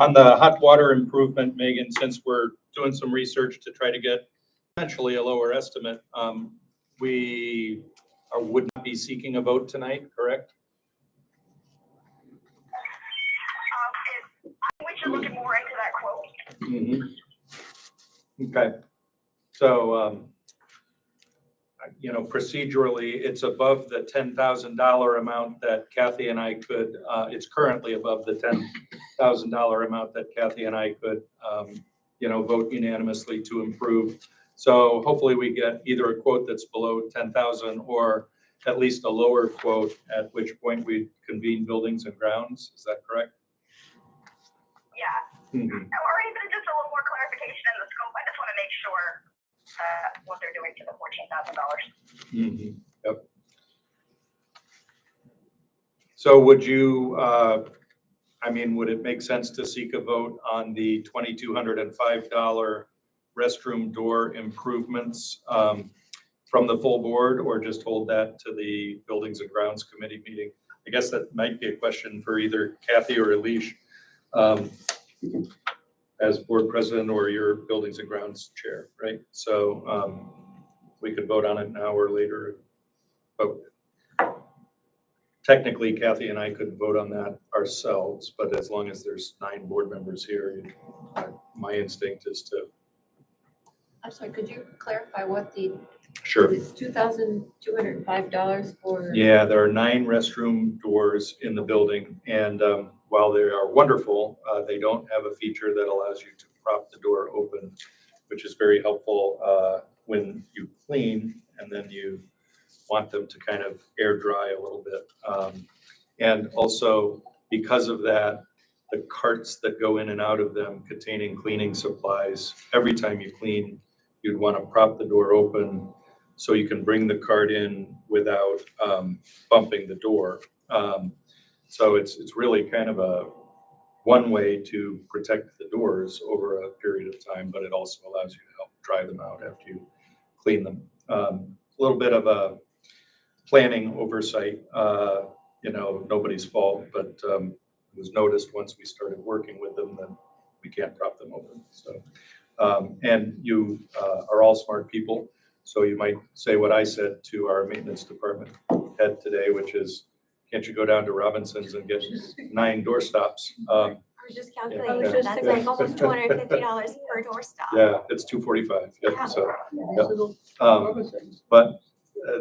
On the hot water improvement, Megan, since we're doing some research to try to get potentially a lower estimate, we would not be seeking a vote tonight, correct? We should look more into that quote. Mm-hmm. Okay. So, procedurally, it's above the $10,000 amount that Kathy and I could, it's currently above the $10,000 amount that Kathy and I could, vote unanimously to improve. So hopefully we get either a quote that's below 10,000 or at least a lower quote, at which point we convene buildings and grounds. Is that correct? Yeah. Mm-hmm. Or even just a little more clarification in the scope. I just want to make sure what they're doing to the $14,000. Mm-hmm. Yep. So would you, would it make sense to seek a vote on the $2,205 restroom door improvements from the full board, or just hold that to the Buildings and Grounds Committee meeting? I guess that might be a question for either Kathy or Elish as board president or your Buildings and Grounds chair, right? So we could vote on it now or later. But technically, Kathy and I could vote on that ourselves, but as long as there's 9 board members here, my instinct is to. I'm sorry, could you clarify what the? Sure. It's $2,205 for. Yeah, there are 9 restroom doors in the building, and while they are wonderful, they don't have a feature that allows you to prop the door open, which is very helpful when you clean and then you want them to kind of air dry a little bit. And also, because of that, the carts that go in and out of them containing cleaning supplies, every time you clean, you'd want to prop the door open so you can bring the cart in without bumping the door. So it's really kind of a one way to protect the doors over a period of time, but it also allows you to help dry them out after you clean them. A little bit of a planning oversight, nobody's fault, but it was noticed once we started working with them that we can't prop them open. So, and you are all smart people, so you might say what I said to our maintenance department head today, which is, can't you go down to Robinson's and get 9 door stops? I was just calculating, Yeah. that's like almost $250 per door stop. Yeah, it's $245. Yep. Yeah. So, but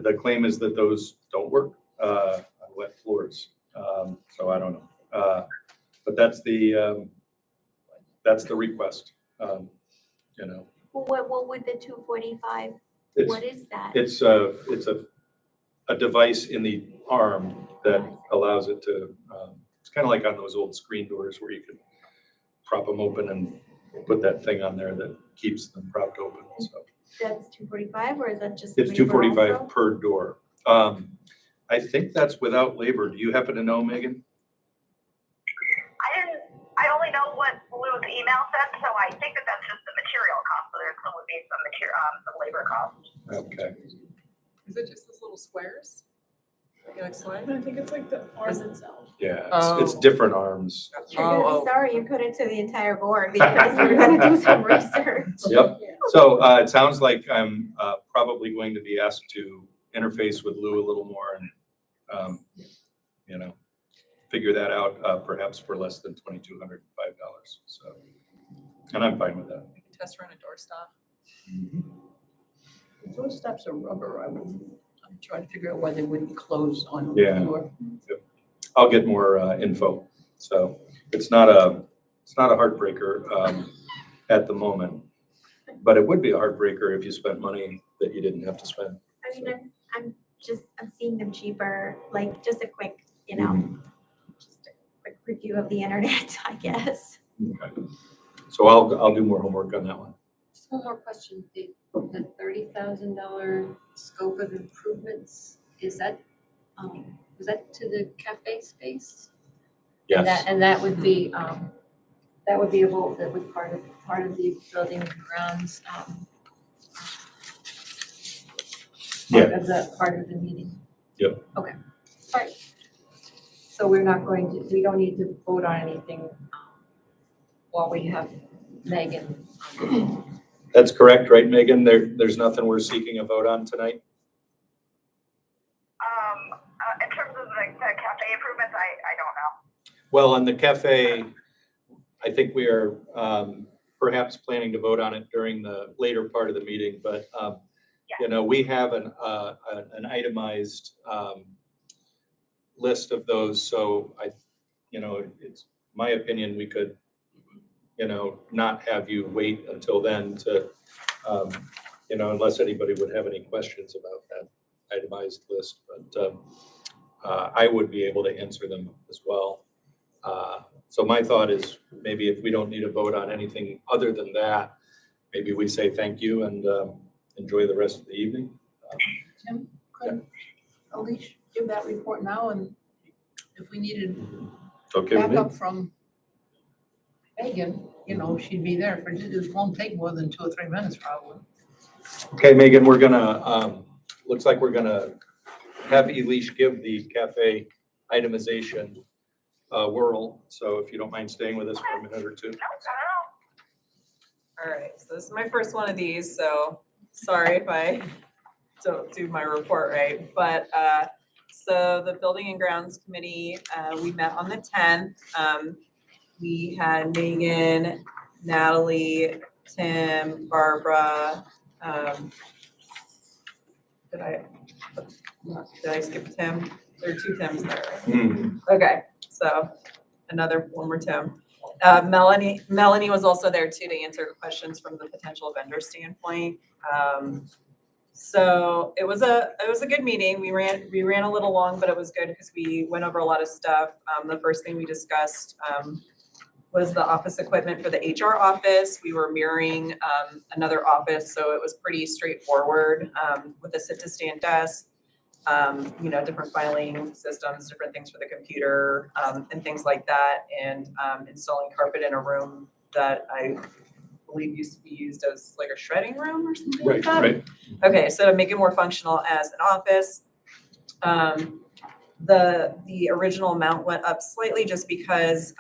the claim is that those don't work on wet floors. So I don't know. But that's the request. What would the 245? What is that? It's a device in the arm that allows it to. It's kind of like on those old screen doors where you can prop them open and put that thing on there that keeps them propped open. So That's 245, or is that just? it's labor $245 also? per door. I think that's without labor. Do you happen to know, Megan? I only know what Lou's email said, so I think that's just the material cost. So there still would be some labor cost. Okay. Is it just those little squares? Like slide? I think it's like the arm itself. Yeah, Oh. it's different arms. You're gonna be sorry you put it to the entire board because we're gonna do some research. Yep. So it sounds like I'm probably going to be asked to interface with Lou a little more and, figure that out perhaps for less than $2,205. So, and I'm fine with that. We can test run a doorstop. Those steps are rubber. I'm trying to figure out why they wouldn't close on Yeah. the floor. I'll get more info. So it's not a heartbreaker at the moment, but it would be a heartbreaker if you spent money that you didn't have to spend. I mean, I'm seeing them cheaper, like just a quick, just a quick review of the internet, I guess. Okay. So I'll do more homework on that one. Just one more question. The $30,000 scope of improvements, is that to the cafe space? Yes. And that would be a vote that would part of the building and grounds. Part of the meeting. Yep. Okay. All right. So we don't need to vote on anything while we have Megan. That's correct, right, Megan? There's nothing we're seeking a vote on tonight? In terms of the cafe improvements, I don't know. Well, on the cafe, I think we are perhaps planning to vote on it during the later part of the meeting, but we have an itemized list of those, so it's my opinion, we could, not have you wait until then to, unless anybody would have any questions about that itemized list, but I would be able to answer them as well. So my thought is maybe if we don't need a vote on anything other than that, maybe we say thank you and enjoy the rest of the evening. Tim, could Alicia give that report now, and if we needed It's okay with me. backup from Megan, she'd be there for, it won't take more than 2 or 3 minutes probably. Okay, Megan, we're gonna, looks like we're gonna have Elish give the cafe itemization whirl. So if you don't mind staying with us for a minute or two. No, not at all. All right, so this is my first one of these, so sorry if I don't do my report right. But so the Building and Grounds Committee, we met on the 10th. We had Megan, Natalie, Tim, Barbara. Did I skip Tim? There are 2 Tims there, right? Okay, so one more Tim. Melanie was also there too to answer questions from the potential vendor standpoint. So it was a good meeting. We ran a little long, but it was good because we went over a lot of stuff. The first thing we discussed was the office equipment for the HR office. We were mirroring another office, so it was pretty straightforward with a sit-to-stand desk. Different filing systems, different things for the computer, and things like that, and installing carpet in a room that I believe used to be used as like a shredding room or something like that. Right. Okay, so to make it more functional as an office. The original amount went up slightly just because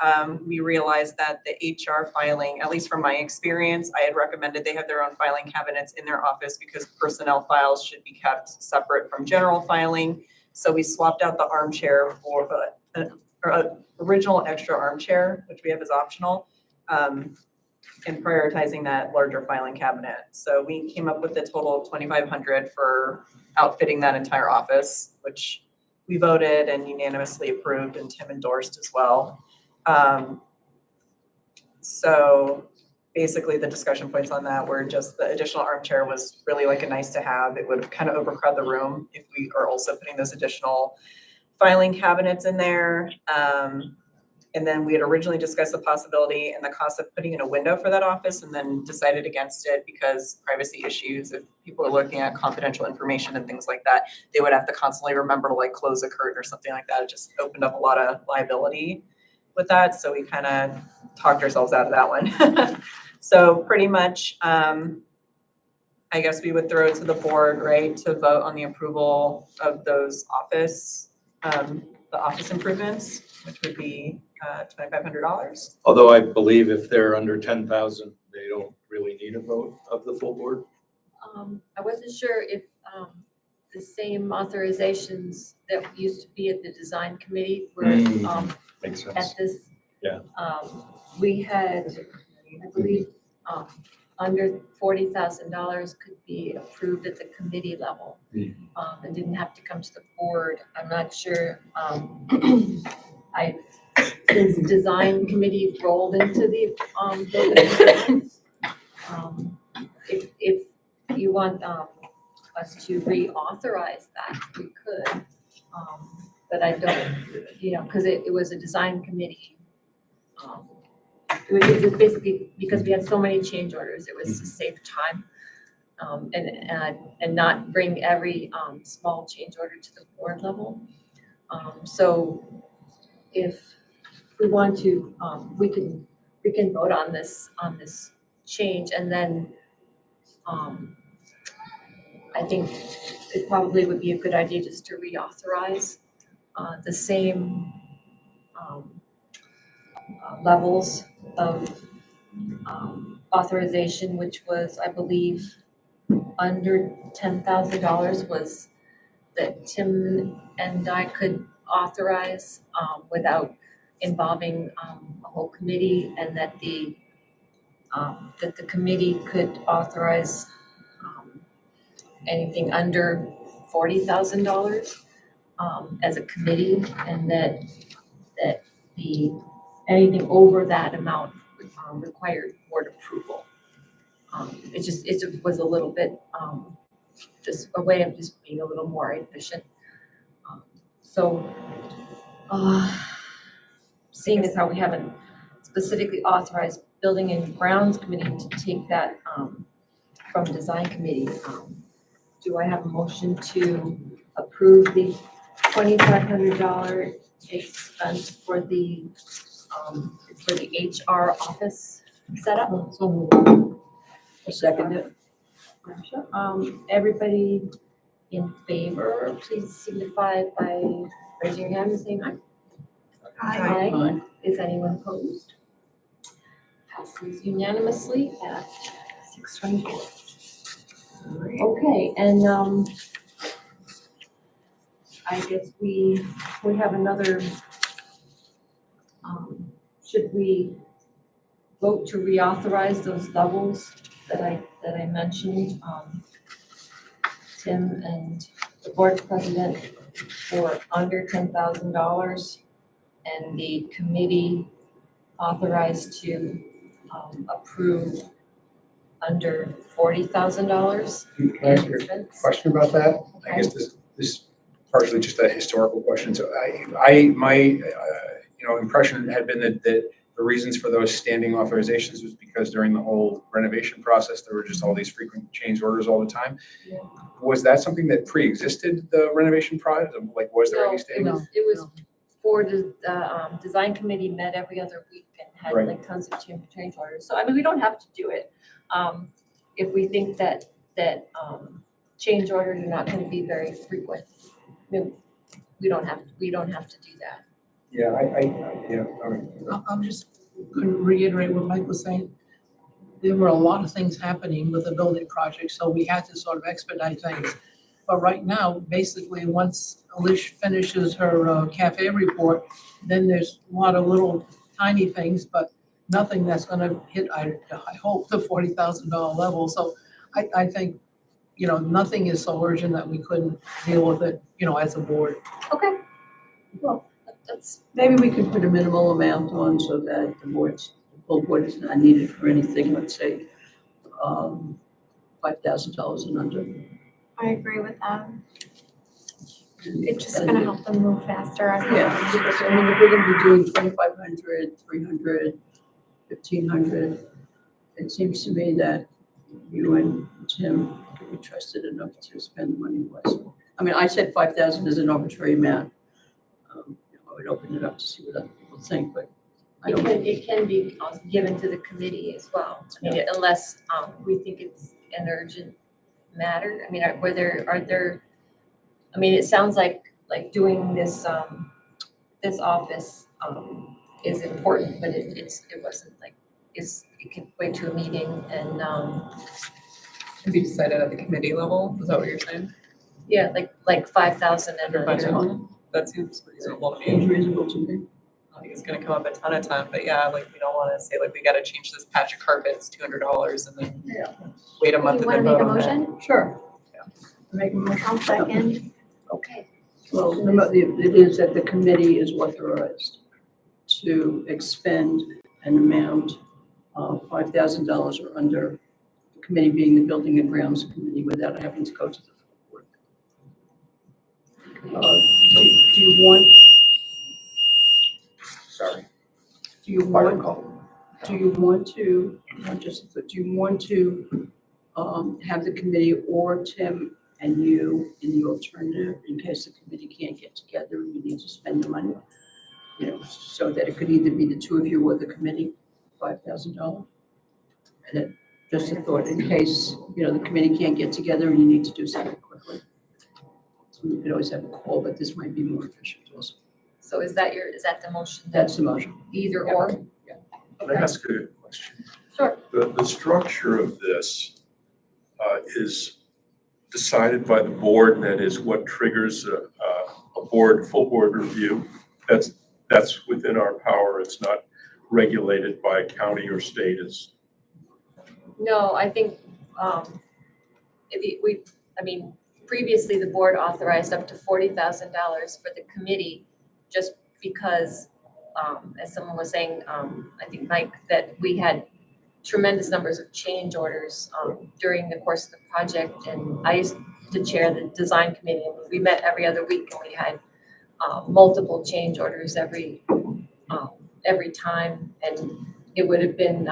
we realized that the HR filing, at least from my experience, I had recommended they have their own filing cabinets in their office because personnel files should be kept separate from general filing. So we swapped out the armchair for the original extra armchair, which we have as optional, and prioritizing that larger filing cabinet. So we came up with a total of $2,500 for outfitting that entire office, which we voted and unanimously approved, and Tim endorsed as well. So basically the discussion points on that were just the additional armchair was really like a nice to have. It would kind of overcrowd the room if we are also putting those additional filing cabinets in there. And then we had originally discussed the possibility and the cost of putting in a window for that office, and then decided against it because privacy issues. If people are looking at confidential information and things like that, they would have to constantly remember to like close a curtain or something like that. It just opened up a lot of liability with that. So we kind of talked ourselves out of that one. So pretty much, I guess we would throw it to the board, right, to vote on the approval of those office improvements, which would be $2,500. Although I believe if they're under 10,000, they don't really need a vote of the full board. I wasn't sure if the same authorizations that used to be at the design committee were Makes sense. at this. Yeah. We had, I believe, under $40,000 could be approved at the committee level. And didn't have to come to the board. I'm not sure. Since design committee rolled into the building, if you want us to reauthorize that, we could. But I don't, because it was a design committee. It was basically because we had so many change orders, it was to save time. And not bring every small change order to the board level. So if we want to, we can vote on this change, and then I think it probably would be a good idea just to reauthorize the same levels of authorization, which was, I believe, under $10,000, was that Tim and I could authorize without involving a whole committee, and that the committee could authorize anything under $40,000 as a committee, and that anything over that amount required board approval. It just was a little bit, just a way of just being a little more efficient. So, seeing as how we haven't specifically authorized Building and Grounds Committee to take that from Design Committee, do I have a motion to approve the $2,500 expense for the HR office setup? So I second it. Everybody in favor, please signify by raising your hand and saying aye. Aye. Aye. Is anyone opposed? Passes unanimously at 624. Okay, and I guess we have another, should we vote to reauthorize those levels that I mentioned? Tim and the board president for under $10,000, and the committee authorized to approve under $40,000. Can I ask you a question about that? I guess this is partially just a historical question. So my impression had been that the reasons for those standing authorizations was because during the whole renovation process, there were just all these frequent change orders all the time. Yeah. Was that something that pre-existed the renovation project? Like, was there any standing? It was for the design committee met every other week and had Right. like tons of change orders. So I mean, we don't have to do it. If we think that change orders are not going to be very frequent, I mean, we don't have to do that. Yeah, I mean, I'm just going to reiterate what Mike was saying. There were a lot of things happening with the building project, so we had to sort of expedite things. But right now, basically, once Alicia finishes her cafe report, then there's a lot of little tiny things, but nothing that's going to hit, I hope, the $40,000 level. So I think, nothing is so urgent that we couldn't deal with it, as a board. Okay. Well, that's, Maybe we could put a minimal amount on so that the full board is not needed for anything, let's say, $5,000 and under. I agree with that. It's just gonna help them move faster. Yeah, because I mean, if we're gonna be doing 2,500, 300, 1,500, it seems to me that you and Tim can be trusted enough to spend the money wisely. I mean, I said 5,000 is an arbitrary amount. I would open it up to see what other people think, but I don't. it can be also given to the committee as well. I mean, unless we think it's an urgent matter. I mean, are there, I mean, it sounds like doing this, this office is important, but it wasn't like, it can wait to a meeting and, Can be decided at the committee level, is that what you're saying? yeah, like 5,000 and Under budget? under. That seems reasonable to me. Seems reasonable to me. I don't think it's gonna come up a ton of time, but yeah, like, we don't wanna say like, we gotta change this patch of carpet, it's $200 and then Yeah. wait a month You and wanna then make vote a on it. motion? Sure. Yeah. Make a motion. I'll second. Okay. Well, it is that the committee is authorized to expend an amount of $5,000 or under, the committee being the Building and Grounds Committee, without having to go to the full board. Do you want, sorry. do you Pardon, want, call. do you want to, not just, but do you want to have the committee or Tim and you in the alternative in case the committee can't get together and you need to spend the money? So that it could either be the two of you or the committee, $5,000. And it, just a thought, in case, the committee can't get together and you need to do something quickly. So you could always have a call, but this might be more efficient also. So is that the motion? That's the motion. Either or? Can I ask a question? the structure of this is decided by the board, and that is what triggers a full board review. That's within our power. It's not regulated by county or state. No, I think, previously the board authorized up to $40,000 for the committee, just because, as someone was saying, I think Mike, that we had tremendous numbers of change orders, during the course of the project, and I used to chair the design committee, and we met every other week, and we had, multiple change orders every time, and it would have been,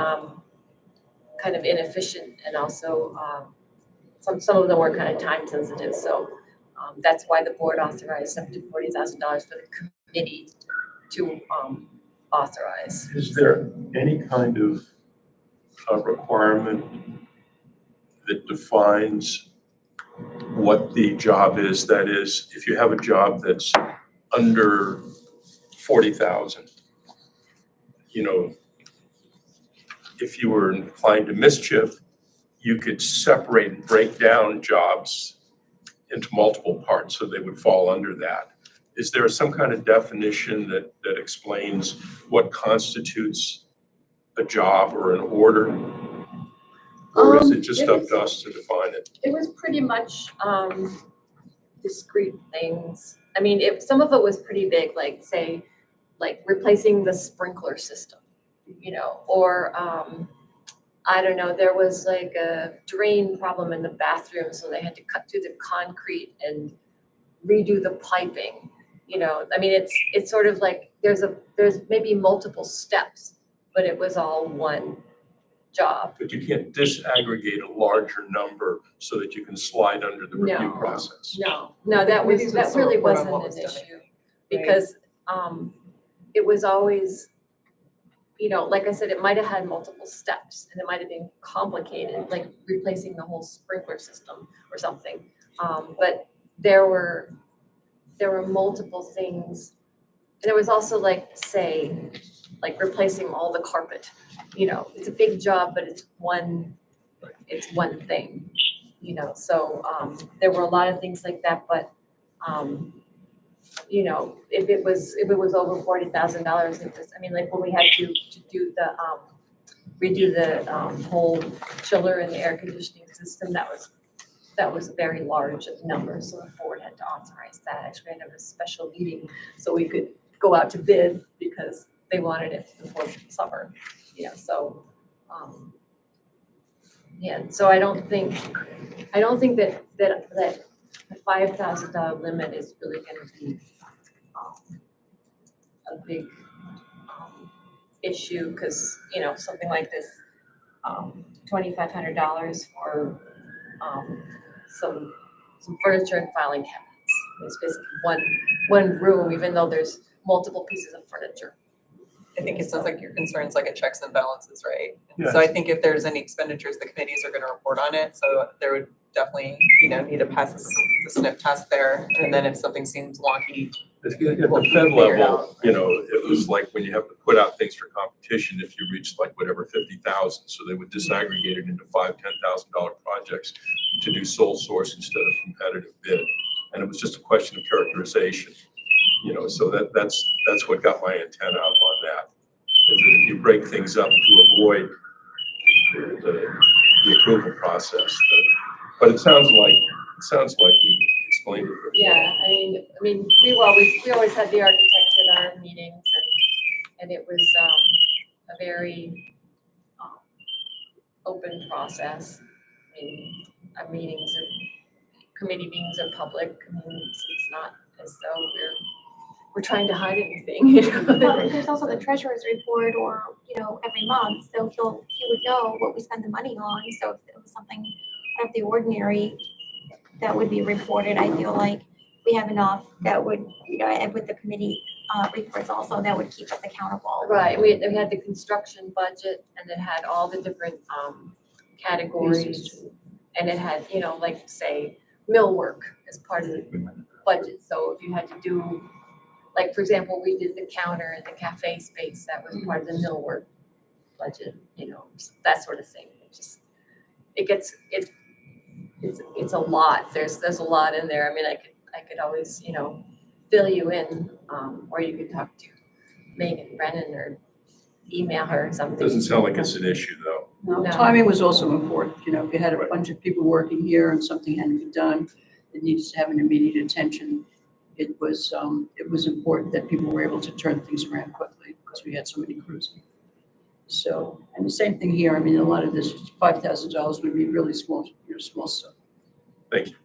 kind of inefficient, and also, some of them were kind of time sensitive, so that's why the board authorized up to $40,000 for the committee to authorize. Is there any kind of requirement that defines what the job is? That is, if you have a job that's under 40,000, if you were inclined to mischief, you could separate and break down jobs into multiple parts so they would fall under that. Is there some kind of definition that explains what constitutes a job or an order? Or is it just up to us to define it? It was pretty much discrete things. I mean, some of it was pretty big, like say, like replacing the sprinkler system, or I don't know, there was like a drain problem in the bathroom, so they had to cut through the concrete and redo the piping. I mean, it's sort of like there's maybe multiple steps, but it was all one job. But you can't disaggregate a larger number so that you can slide under the review process. No, that Committees would still really report on wasn't what an was done, issue, right? because it was always, like I said, it might have had multiple steps, and it might have been complicated, like replacing the whole sprinkler system or something. But there were multiple things. There was also like replacing all the carpet. It's a big job, but it's one thing. So there were a lot of things like that, but if it was over $40,000, it was, like when we had to do the redo the whole chiller and the air conditioning system, that was a very large number, so the board had to authorize that. Actually, I had a special meeting so we could go out to bid because they wanted it before summer. So so I don't think that the $5,000 limit is really going to be a big issue, because something like this, $2,500 for some furniture and filing cabinets. It's basically one room, even though there's multiple pieces of furniture. I think it sounds like your concern's like a checks and balances, right? Yes. So I think if there's any expenditures, the committees are gonna report on it, so there would definitely, need to pass the sniff test there, and then if something seems wonky. At the Fed level, it was like when you have to put out things for competition, if you reached like whatever 50,000, so they would disaggregate it into $5,000-$10,000 projects to do sole source instead of competitive bid, and it was just a question of characterization. So that's what got my antenna up on that. Is that if you break things up to avoid the approval process, but it sounds like you explained it. Yeah, I mean, we always had the architects in our meetings, and it was a very open process. Our committee meetings are public. It's not as though we're trying to hide anything. Well, there's also the treasurer's report, or, every month, so he would know what we spend the money on. So if it was something out of the ordinary that would be reported, I feel like we have enough that would, and with the committee reports also, that would keep us accountable. Right, we had the construction budget, and it had all the different categories, and it had, like say, millwork as part of the budget. So if you had to do, like, for example, we did the counter in the cafe space, that was part of the millwork budget, that sort of thing. it's a lot. There's a lot in there. I mean, I could always, fill you in, or you could talk to Megan Brennan or email her or something. Doesn't sound like it's an issue, though. No, No. timing was also important, if you had a bunch of people working here and something hadn't been done, it needs to have an immediate attention. It was important that people were able to turn things around quickly because we had so many crews. So, and the same thing here, I mean, a lot of this, $5,000 would be really small, small stuff. Thank you.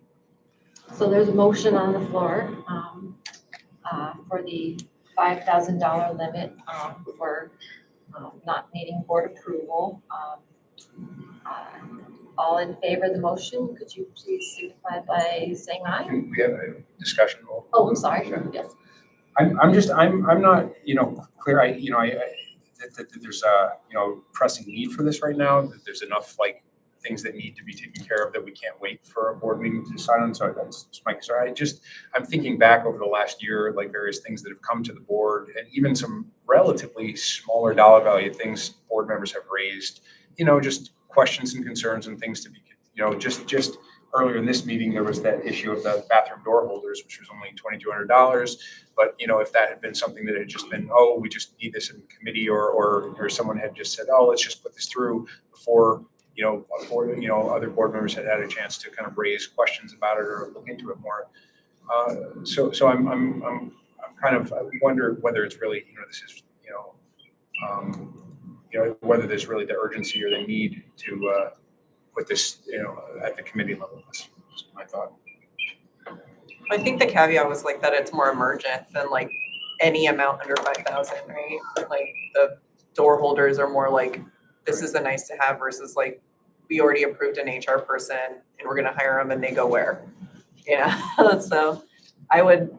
So there's a motion on the floor, for the $5,000 limit, for, not needing board approval. All in favor of the motion, could you please signify by saying aye? We have a discussion. Oh, I'm sorry, yes. I'm not, clear, that there's a, pressing need for this right now, that there's enough like things that need to be taken care of that we can't wait for a board meeting to decide on. So that's just my concern. I'm thinking back over the last year, like various things that have come to the board and even some relatively smaller dollar value things board members have raised, just questions and concerns and things to be, just earlier in this meeting, there was that issue of the bathroom door holders, which was only $2,200. But, if that had been something that had just been, oh, we just need this in committee or someone had just said, oh, let's just put this through before, other board members had a chance to kind of raise questions about it or look into it more. So I'm kind of, I wonder whether it's really, this is, whether there's really the urgency or the need to put this, at the committee level. That's my thought. I think the caveat was like that it's more emergent than like any amount under 5,000, right? Like the door holders are more like, this is a nice to have versus like, we already approved an HR person and we're gonna hire them and they go where? So I will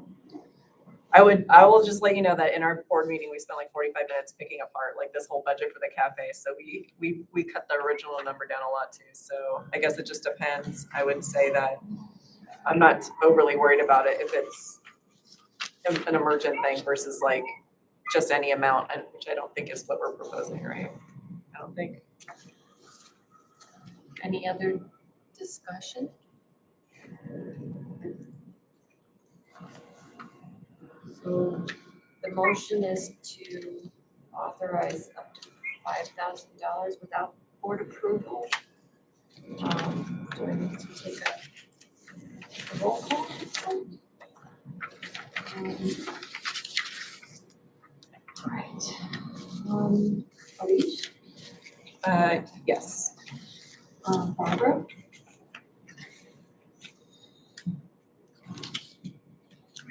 just let you know that in our board meeting, we spent like 45 minutes picking apart like this whole budget for the cafe. So we cut the original number down a lot too. So I guess it just depends. I would say that I'm not overly worried about it if it's an emergent thing versus like just any amount, which I don't think is what we're proposing, right? I don't think. Any other discussion? So the motion is to authorize up to $5,000 without board approval. Do I need to take a roll call? All right. Alicia? Yes. Barbara?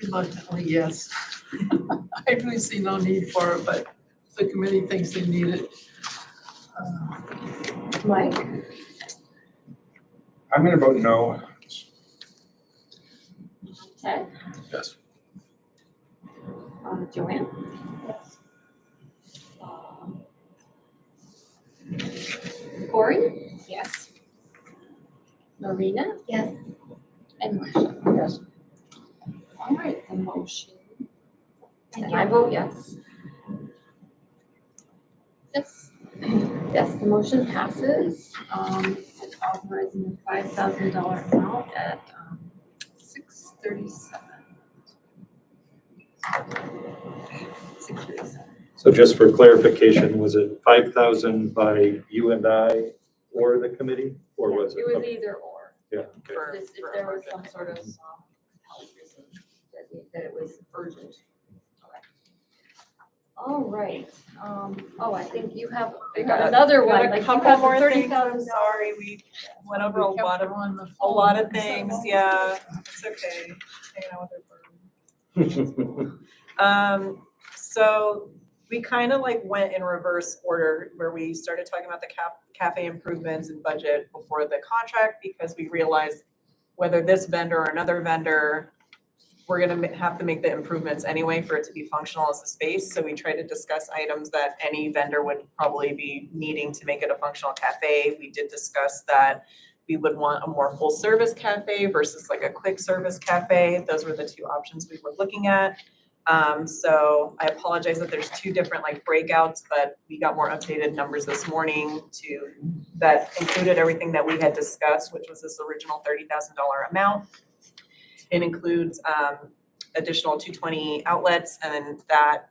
Reluctantly, yes. I really see no need for it, but the committee thinks they need it. Mike? I'm going to vote no. Ted? Yes. Joanne? Corey? Yes. Marina? Yes. And Marcia? Yes. All right, the motion. And I vote yes. Yes. Yes, the motion passes. It's authorizing the $5,000 amount at 6:37. 6:37. So just for clarification, was it 5,000 by you and I or the committee, or was it? It was either or. Yeah, okay. For- If for there was emergent. some sort of health reason that it was urgent. All right, I think you have another one. Got like a you couple have the more things. $30,000. I'm sorry, we went over We kept her on the a phone. lot of things. Yeah, it's okay. Hanging out with her bird. So we kind of like went in reverse order where we started talking about the cafe improvements and budget before the contract because we realized whether this vendor or another vendor, we're gonna have to make the improvements anyway for it to be functional as a space. So we tried to discuss items that any vendor would probably be needing to make it a functional cafe. We did discuss that we would want a more full service cafe versus like a quick service cafe. Those were the two options we were looking at. So I apologize that there's two different like breakouts, but we got more updated numbers this morning that included everything that we had discussed, which was this original $30,000 amount. It includes additional 220 outlets, and that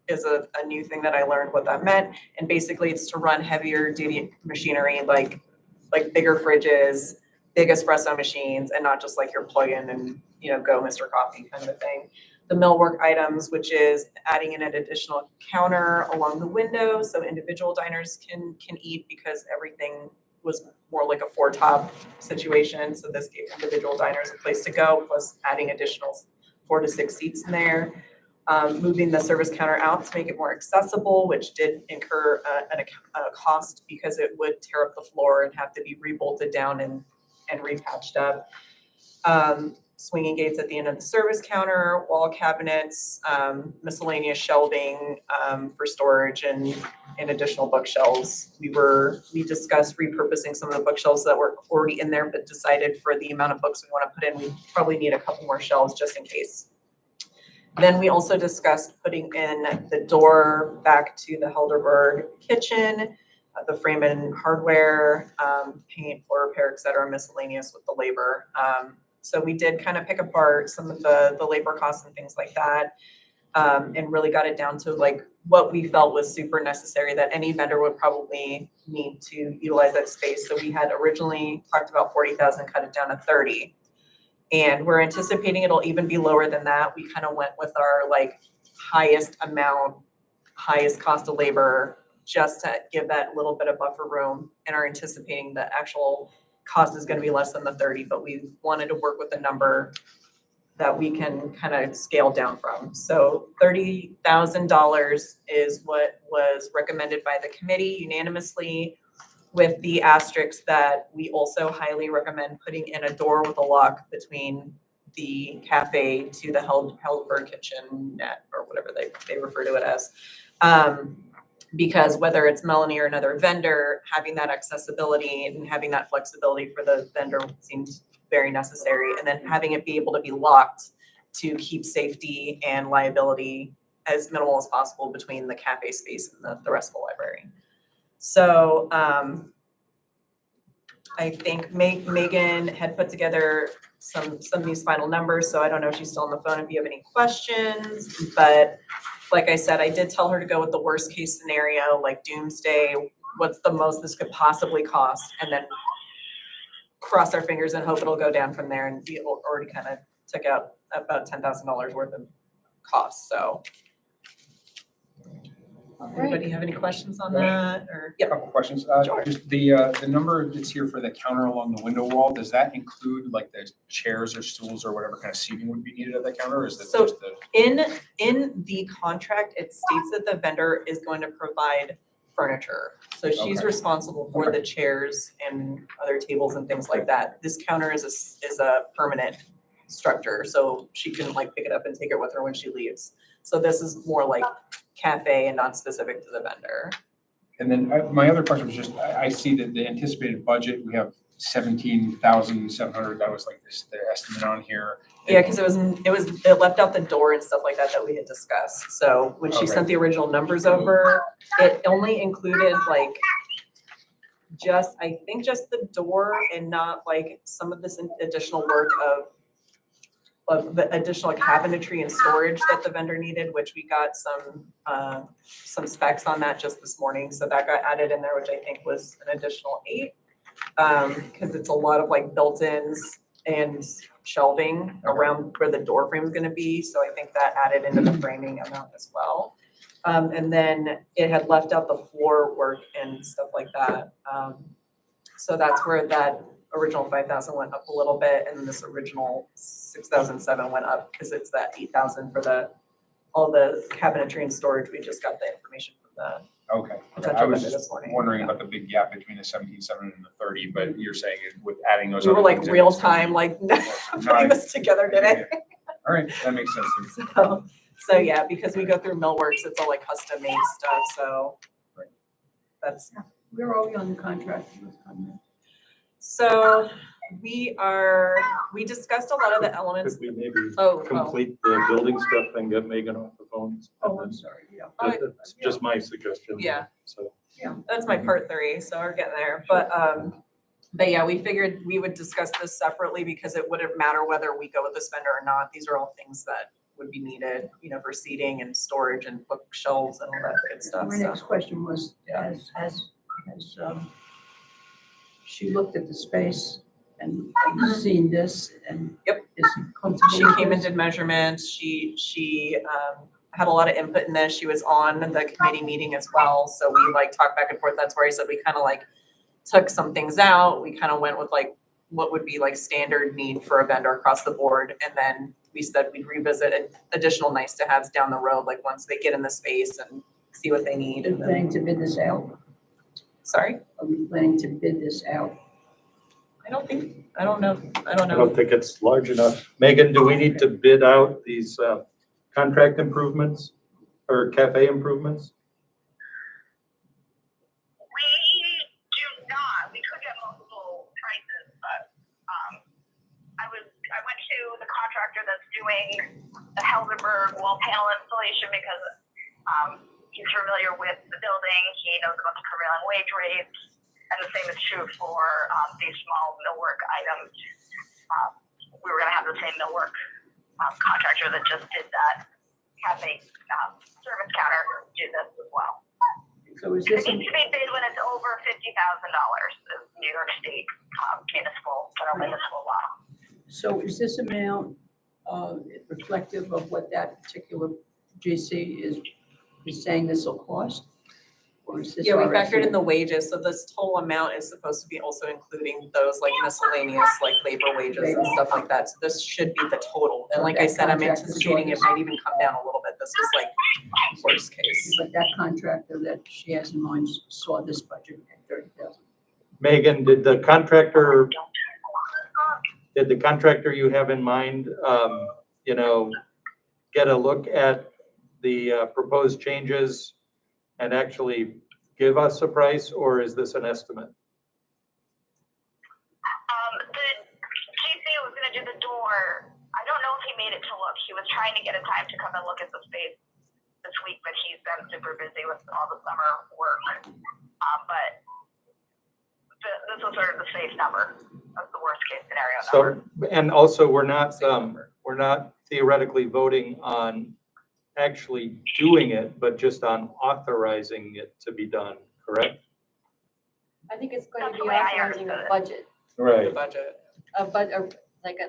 is a new thing that I learned what that meant. And basically it's to run heavier duty machinery, like bigger fridges, big espresso machines, and not just like your plug in and, go Mr. Coffee kind of a thing. The millwork items, which is adding in an additional counter along the window so individual diners can eat, because everything was more like a four-top situation. So this gave individual diners a place to go, plus adding additional 4 to 6 seats in there. Moving the service counter out to make it more accessible, which did incur a cost because it would tear up the floor and have to be rebolted down and repatched up. Swinging gates at the end of the service counter, wall cabinets, miscellaneous shelving for storage, and additional bookshelves. We discussed repurposing some of the bookshelves that were already in there, but decided for the amount of books we want to put in, we probably need a couple more shelves just in case. Then we also discussed putting in the door back to the Helderberg kitchen, the frame and hardware, paint, floor repair, et cetera, miscellaneous with the labor. So we did kind of pick apart some of the labor costs and things like that, and really got it down to like what we felt was super necessary that any vendor would probably need to utilize that space. So we had originally talked about 40,000, cut it down to 30. And we're anticipating it'll even be lower than that. We kind of went with our like highest amount, highest cost of labor, just to give that little bit of buffer room, and are anticipating the actual cost is going to be less than the 30, but we wanted to work with a number that we can kind of scale down from. So $30,000 is what was recommended by the committee unanimously, with the asterisk that we also highly recommend putting in a door with a lock between the cafe to the Helderberg kitchenette, or whatever they refer to it as. Because whether it's Melanie or another vendor, having that accessibility and having that flexibility for the vendor seems very necessary. And then having it be able to be locked to keep safety and liability as minimal as possible between the cafe space and the rest of the library. So I think Megan had put together some of these final numbers, so I don't know if she's still on the phone if you have any questions, but like I said, I did tell her to go with the worst case scenario, like doomsday, what's the most this could possibly cost, and then cross our fingers and hope it'll go down from there. And we already kind of took out about $10,000 worth of costs, so. Anybody have any questions on that, or? A couple questions. Sure. Just the number that's here for the counter along the window wall, does that include like the chairs or stools or whatever kind of seating would be needed at the counter, or is that So- just the? In the contract, it states that the vendor is going to provide furniture. So she's Okay. responsible for the chairs and other tables and things like that. This counter is a permanent structure, so she can like pick it up and take it with her when she leaves. So this is more like cafe and not specific to the vendor. And then my other question was just, I see that the anticipated budget, we have 17,700, that was like the estimate on here. Yeah, because it left out the door and stuff like that we had discussed. So when she Okay. sent the original numbers over, it only included like I think just the door, and not like some of this additional work of the additional cabinetry and storage that the vendor needed, which we got some specs on that just this morning. So that got added in there, which I think was an additional 8. Because it's a lot of like built-ins and shelving around where the door frame is going to be. So I think that added into the framing amount as well. And then it had left out the floor work and stuff like that. So that's where that original 5,000 went up a little bit, and then this original 6,007 went up because it's that 8,000 for all the cabinetry and storage. We just got the information from the Okay. I potential was vendor this just morning. wondering about the big gap between the 17,700 and the 30, but you're saying with adding those. We were other like things in, real it's gonna be- time, like Nice. putting this together today. All right, that makes sense to me. So yeah, because we go through Millworks, it's all like custom made stuff, so. Right. That's, Where are we on the contract with Conrad? so We discussed a lot of the elements. Could we maybe Oh, complete the building stuff and get Megan off the phones? Oh, I'm sorry, yeah. That's just my suggestion. Yeah. So, That's my part 3, so we're getting there. But yeah, we figured we would discuss this separately because it wouldn't matter whether we go with this vendor or not. These are all things that would be needed, you know, for seating and storage and bookshelves and all that good stuff. My So next question was, has she looked at the space and seen this and Yep. is comfortable she with came and this? did measurements. She had a lot of input in this. She was on the committee meeting as well. So we like talked back and forth. That's where I said we kind of like took some things out. We kind of went with like what would be like standard need for a vendor across the board. And then we said we'd revisit additional nice to haves down the road, like once they get in the space and see what they need. Are we And then, planning to bid this out? sorry, Are we planning to bid this out? I don't know. I don't think it's large enough. Megan, do we need to bid out these contract improvements or cafe improvements? We do not. We could get multiple prices, but I went to the contractor that's doing the Helderberg wall panel installation because he's familiar with the building. He knows about the prevailing wage rates, and the same is true for these small millwork items. We were going to have the same millwork contractor that just did that cafe service counter do this as well. So is It this, needs to be bid when it's over $50,000 is New York State federal municipal law. so is this amount reflective of what that particular GC is saying this will cost? Or is this Yeah, we our factored in estimate? the wages, so this total amount is supposed to be also including those like miscellaneous, like labor wages and stuff like that. So this should be the total. And like I said, I'm anticipating it might even come down a little bit. This is like worst case. But that contractor that she has in mind saw this budget at 30,000. Megan, did the contractor you have in mind, get a look at the proposed changes and actually give us a price, or is this an estimate? The GC was gonna do the door. I don't know if he made it to look. He was trying to get a time to come and look at the space this week, but he's been super busy with all the summer work. But this was sort of the safe number of the worst case scenario number. So, and also, we're not theoretically voting on actually doing it, but just on authorizing it to be done, correct? I think it's going to That's be the way I authorizing a understood it. budget, The Right. budget.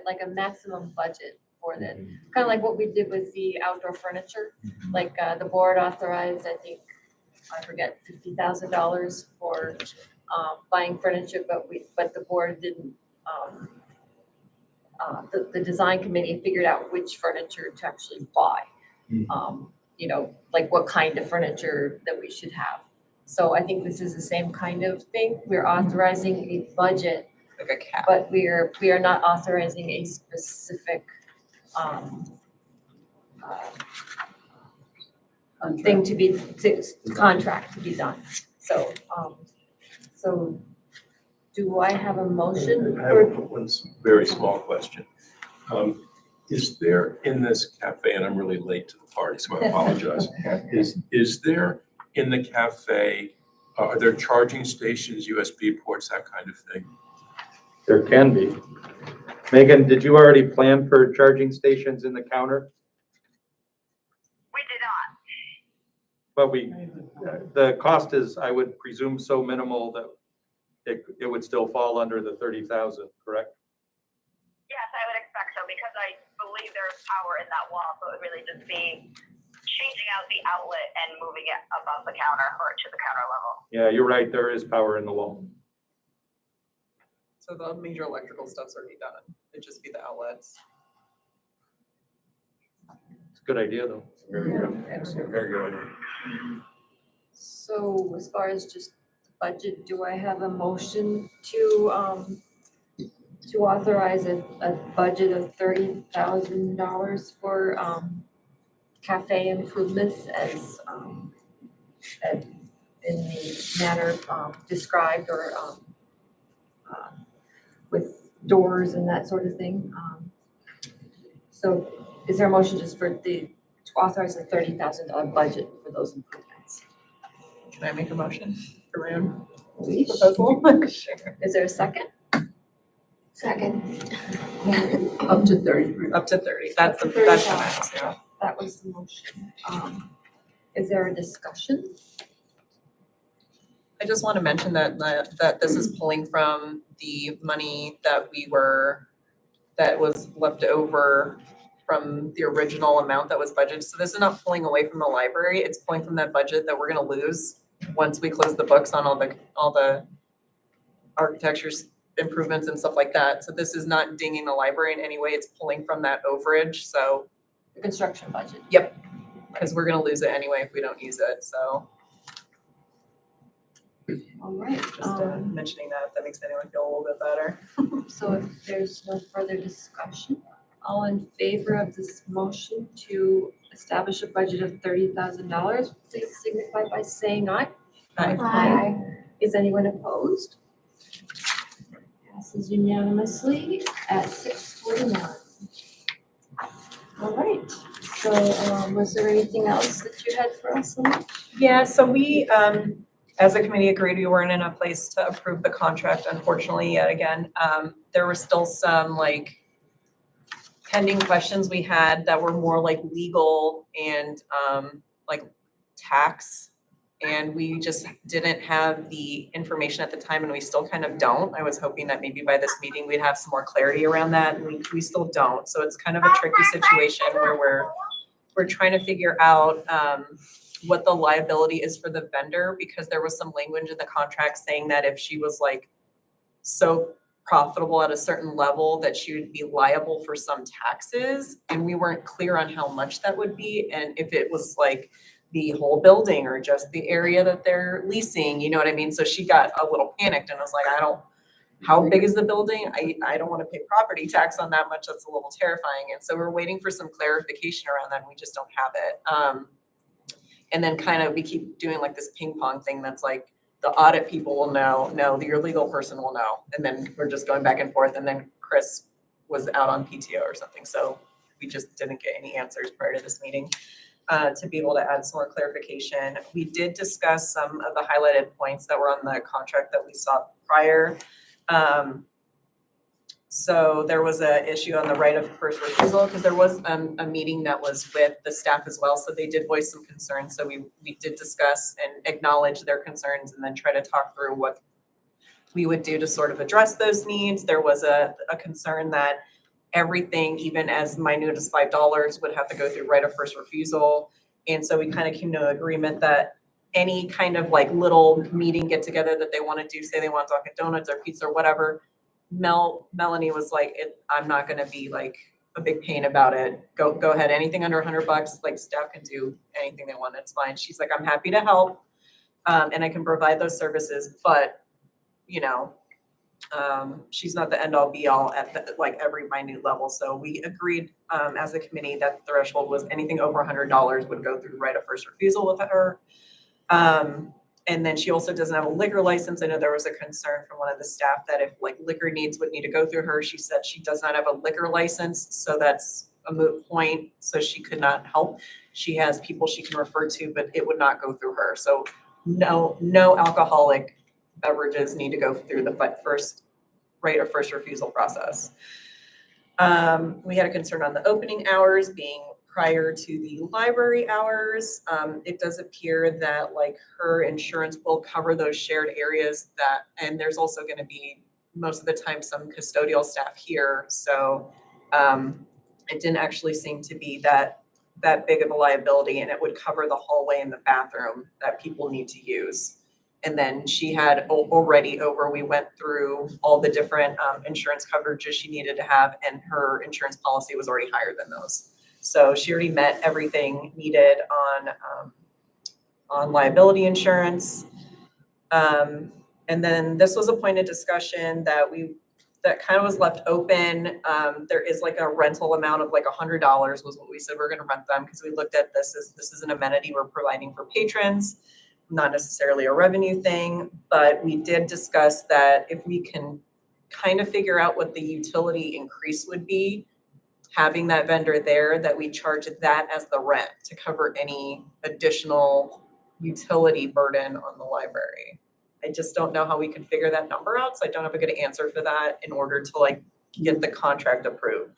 like a maximum budget for that. Kind of like what we did with the outdoor furniture, like the board authorized, I think, I forget, $50,000 for buying furniture, but the board didn't, the design committee figured out which furniture to actually buy. Like what kind of furniture that we should have. So I think this is the same kind of thing. We're authorizing a budget, Like a cap. but we are not authorizing a specific thing to be, contract to be done. So, so do I have a motion? I have one very small question. Is there in this cafe, and I'm really late to the party, so I apologize. Is there in the cafe, are there charging stations, USB ports, that kind of thing? There can be. Megan, did you already plan for charging stations in the counter? We did not. But the cost is, I would presume, so minimal that it would still fall under the 30,000, correct? Yes, I would expect so because I believe there's power in that wall, so it would really just be changing out the outlet and moving it above the counter or to the counter level. Yeah, you're right, there is power in the wall. So the major electrical stuff's already done. It'd just be the outlets. It's a good idea, though. Very good. Excellent. Very good. So as far as just budget, do I have a motion to authorize a budget of $30,000 for cafe improvements as in the manner described or with doors and that sort of thing. So is there a motion just to authorize a $30,000 budget for those improvements? Can I make a motion for my own Please. proposal? Sure. Is there a second? Second. Up to 30. Up to 30, that's the max, yeah. That was the motion. Is there a discussion? I just want to mention that this is pulling from the money that was left over from the original amount that was budgeted. So this is not pulling away from the library, it's pulling from that budget that we're gonna lose once we close the books on all the architecture improvements and stuff like that. So this is not dinging the library in any way, it's pulling from that overage, so, The construction budget. because we're gonna lose it anyway if we don't use it, so All right. just mentioning that, if that makes anyone feel a little bit better. So if there's no further discussion, all in favor of this motion to establish a budget of $30,000, please signify by saying aye. Aye. Is anyone opposed? Passes unanimously at 6:49. All right, so was there anything else that you had for us? Elena? Yeah, so we, as a committee, agreed we weren't in a place to approve the contract, unfortunately, yet again. There were still some like pending questions we had that were more like legal and like tax. And we just didn't have the information at the time, and we still kind of don't. I was hoping that maybe by this meeting we'd have some more clarity around that, and we still don't. So it's kind of a tricky situation where we're trying to figure out what the liability is for the vendor, because there was some language in the contract saying that if she was like so profitable at a certain level that she would be liable for some taxes, and we weren't clear on how much that would be, and if it was like the whole building or just the area that they're leasing, you know what I mean? So she got a little panicked and was like, how big is the building? I don't want to pay property tax on that much. That's a little terrifying. And so we're waiting for some clarification around that, and we just don't have it. And then kind of we keep doing like this ping pong thing that's like the audit people will know, no, your legal person will know. And then we're just going back and forth. And then Chris was out on PTO or something. So we just didn't get any answers prior to this meeting to be able to add some more clarification. We did discuss some of the highlighted points that were on the contract that we saw prior. So there was an issue on the right of first refusal, because there was a meeting that was with the staff as well. So they did voice some concerns. So we did discuss and acknowledge their concerns, and then try to talk through what we would do to sort of address those needs. There was a concern that everything, even as minute as $5, would have to go through right of first refusal. And so we kind of came to an agreement that any kind of like little meeting get together that they want to do, say they want Dunkin' Donuts or pizza or whatever, Melanie was like, I'm not going to be like a big pain about it. Go ahead. Anything under $100, like staff can do anything they want. It's fine. She's like, I'm happy to help. And I can provide those services, but you know, she's not the end all be all at like every minute level. So we agreed as a committee that the threshold was anything over $100 would go through right of first refusal with her. And then she also doesn't have a liquor license. I know there was a concern from one of the staff that if like liquor needs would need to go through her. She said she does not have a liquor license, so that's a moot point. So she could not help. She has people she can refer to, but it would not go through her. So no alcoholic beverages need to go through the first right of first refusal process. We had a concern on the opening hours being prior to the library hours. It does appear that like her insurance will cover those shared areas and there's also going to be most of the time some custodial staff here. So it didn't actually seem to be that big of a liability, and it would cover the hallway and the bathroom that people need to use. And then she had already we went through all the different insurance coverages she needed to have, and her insurance policy was already higher than those. So she already met everything needed on liability insurance. And then this was a point of discussion that kind of was left open. There is like a rental amount of like $100 was what we said we're going to rent them, because we looked at this is an amenity we're providing for patrons, not necessarily a revenue thing. But we did discuss that if we can kind of figure out what the utility increase would be, having that vendor there, that we charge that as the rent to cover any additional utility burden on the library. I just don't know how we can figure that number out, so I don't have a good answer for that in order to like get the contract approved.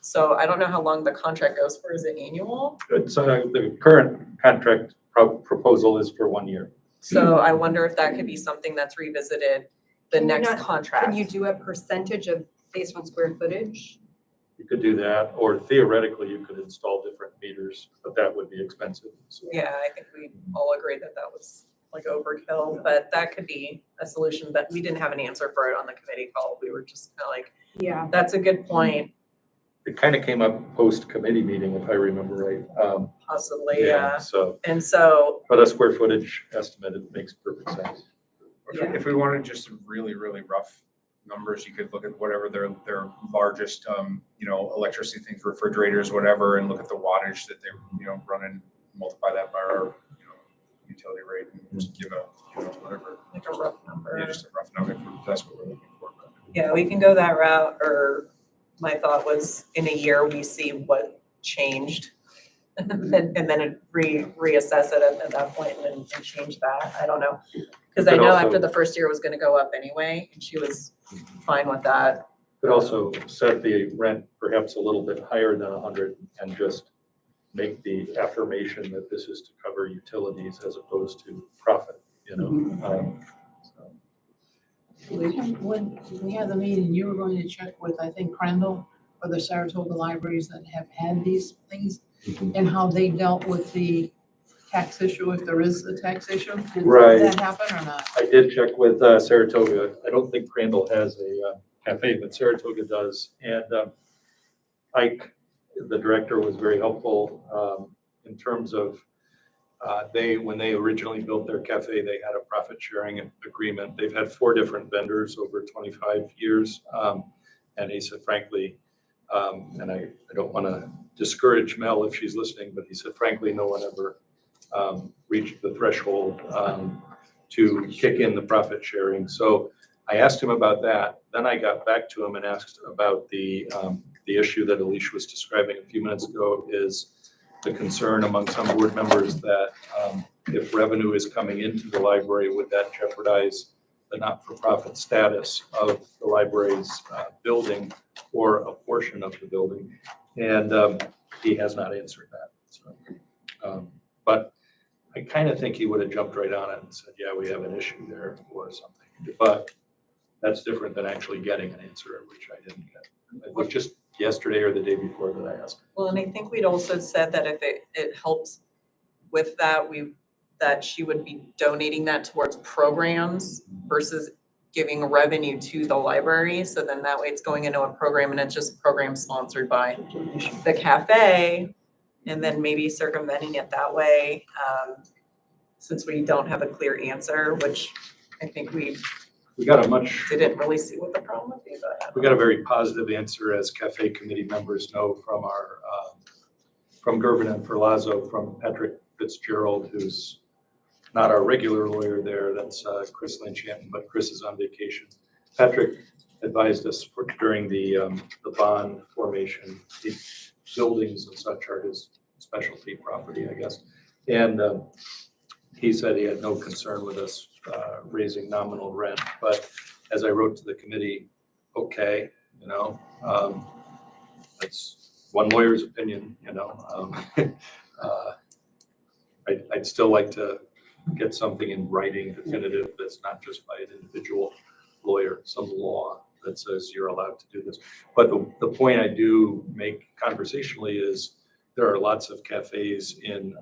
So I don't know how long the contract goes for. Is it annual? It's, the current contract proposal is for 1 year. So I wonder if that could be something that's revisited the Can you next not- contract. Can you do a percentage of based on square footage? You could do that, or theoretically, you could install different meters, but that would be expensive. So Yeah, I think we all agree that that was like overkill, but that could be a solution, but we didn't have an answer for it on the committee call. We were just kind of like, Yeah. that's a good point, it kind of came up post-committee meeting, if I remember right. possibly, yeah. So, And so, but a square footage estimate, it makes perfect sense. If we wanted just some really, really rough numbers, you could look at whatever their largest, electricity things, refrigerators, whatever, and look at the wattage that they, run and multiply that by our, utility rate and just give a, whatever. like a rough number. Yeah, just a rough number, if that's what we're looking for. Yeah, we can go that route, or my thought was in a year, we see what changed. And then reassess it at that point and change that. I don't know. Because I But know also- after the first year was gonna go up anyway, and she was fine with that. Could also set the rent perhaps a little bit higher than 100 and just make the affirmation that this is to cover utilities as opposed to profit, so. When we had the meeting, you were going to check with, I think, Crandall or the Saratoga libraries that have had these things and how they dealt with the tax issue, if there is a tax issue. Did Right. that happen or not? I did check with Saratoga. I don't think Crandall has a cafe, but Saratoga does. And Ike, the director, was very helpful in terms of when they originally built their cafe, they had a profit sharing agreement. They've had 4 different vendors over 25 years. And he said, frankly, and I don't want to discourage Mel if she's listening, but he said, frankly, no one ever reached the threshold to kick in the profit sharing. So I asked him about that. Then I got back to him and asked about the issue that Alicia was describing a few minutes ago, is the concern among some board members that if revenue is coming into the library, would that jeopardize the not-for-profit status of the library's building or a portion of the building? And he has not answered that. So, but I kind of think he would have jumped right on it and said, yeah, we have an issue there or something. But that's different than actually getting an answer, which I didn't get. It was just yesterday or the day before that I asked. Well, and I think we'd also said that if it helps with that, that she would be donating that towards programs versus giving revenue to the library. So then that way it's going into a program and it's just program sponsored by the cafe, and then maybe circumventing it that way. Since we don't have a clear answer, which I think we got a much, didn't really see what the problem would be, but. we got a very positive answer, as cafe committee members know, from our, from Gervin and Ferlazzo, from Patrick Fitzgerald, who's not our regular lawyer there. That's Chris Lynch-Hampton, but Chris is on vacation. Patrick advised us during the bond formation. The buildings and such are his specialty property, I guess. And he said he had no concern with us raising nominal rent. But as I wrote to the committee, okay, that's one lawyer's opinion, I'd still like to get something in writing definitive that's not just by an individual lawyer, some law that says you're allowed to do this. But the point I do make conversationally is there are lots of cafes in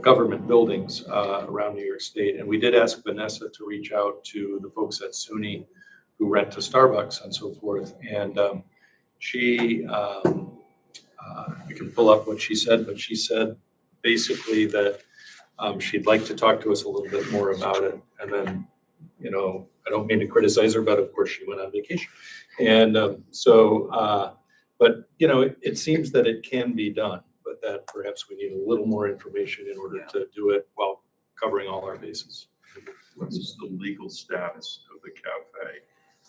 government buildings around New York State. And we did ask Vanessa to reach out to the folks at SUNY who rent to Starbucks and so forth. And she, we can pull up what she said, but she said basically that she'd like to talk to us a little bit more about it. And then, I don't mean to criticize her, but of course she went on vacation. And but it seems that it can be done, but that perhaps we need a little more information in order to do it while covering all our bases. What's the legal status of the cafe?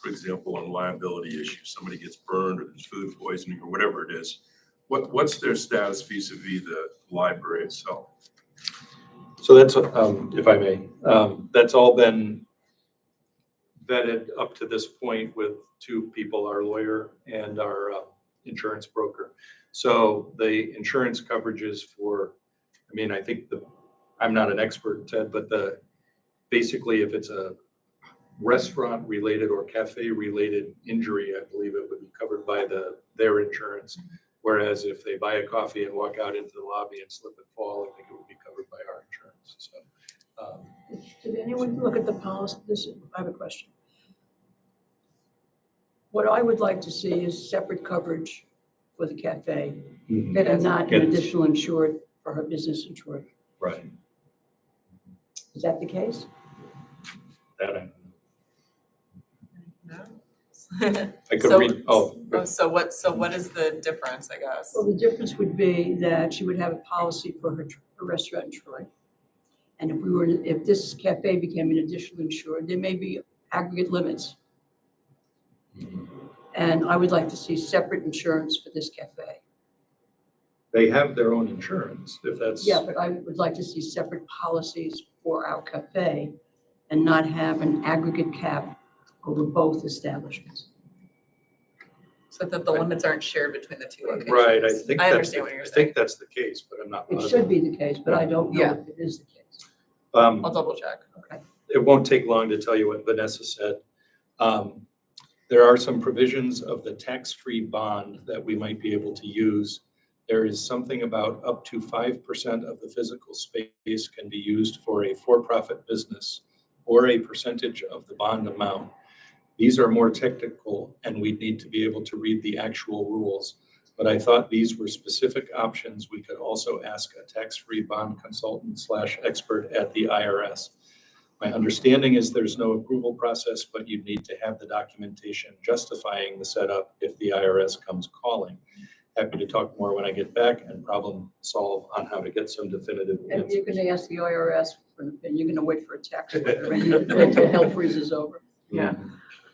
for example, on liability issues, somebody gets burned or there's food poisoning or whatever it is, what's their status vis-a-vis the library itself? So that's, if I may, that's all been vetted up to this point with two people, our lawyer and our insurance broker. So the insurance coverages for, I mean, I think I'm not an expert, Ted, but basically if it's a restaurant related or cafe related injury, I believe it would be covered by their insurance. Whereas if they buy a coffee and walk out into the lobby and slip and fall, I think it would be covered by our insurance. So, Did anyone look at the policy? I have a question. What I would like to see is separate coverage for the cafe that are not an additional insured for her business insured. right. Is that the case? That I No. could So- read, So what is the difference, I guess? Well, the difference would be that she would have a policy for her restaurant in Troy. And if this cafe became an additional insured, there may be aggregate limits. And I would like to see separate insurance for this cafe. they have their own insurance, if that's. Yeah, but I would like to see separate policies for our cafe and not have an aggregate cap over both establishments. So that the limits aren't shared between the two locations. Right, I think I that's, understand what you're I saying. think that's the case, but I'm not It positive. should be the case, but I don't know Yeah. if it is the case. I'll double check. It won't take long to tell you what Vanessa said. There are some provisions of the tax-free bond that we might be able to use. There is something about up to 5% of the physical space can be used for a for-profit business or a percentage of the bond amount. These are more technical and we need to be able to read the actual rules. But I thought these were specific options. We could also ask a tax-free bond consultant / expert at the IRS. My understanding is there's no approval process, but you'd need to have the documentation justifying the setup if the IRS comes calling. Happy to talk more when I get back and problem solve on how to get some definitive And answers. you're gonna ask the IRS for an opinion, you're gonna wait for a tax letter until hell freezes over. Yeah.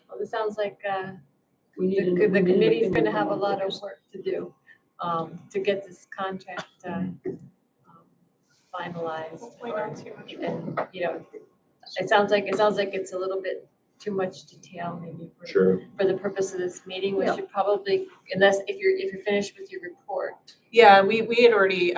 Well, it sounds like We need the we need an committee's opinion gonna from have a one lot of person. work to do to get this contract finalized. Hopefully not too much. And, you know, it sounds like it's a little bit too much detail maybe Sure. for the purpose of this meeting. We Yeah. should probably, unless, if you're finished with your report. Yeah, we had already,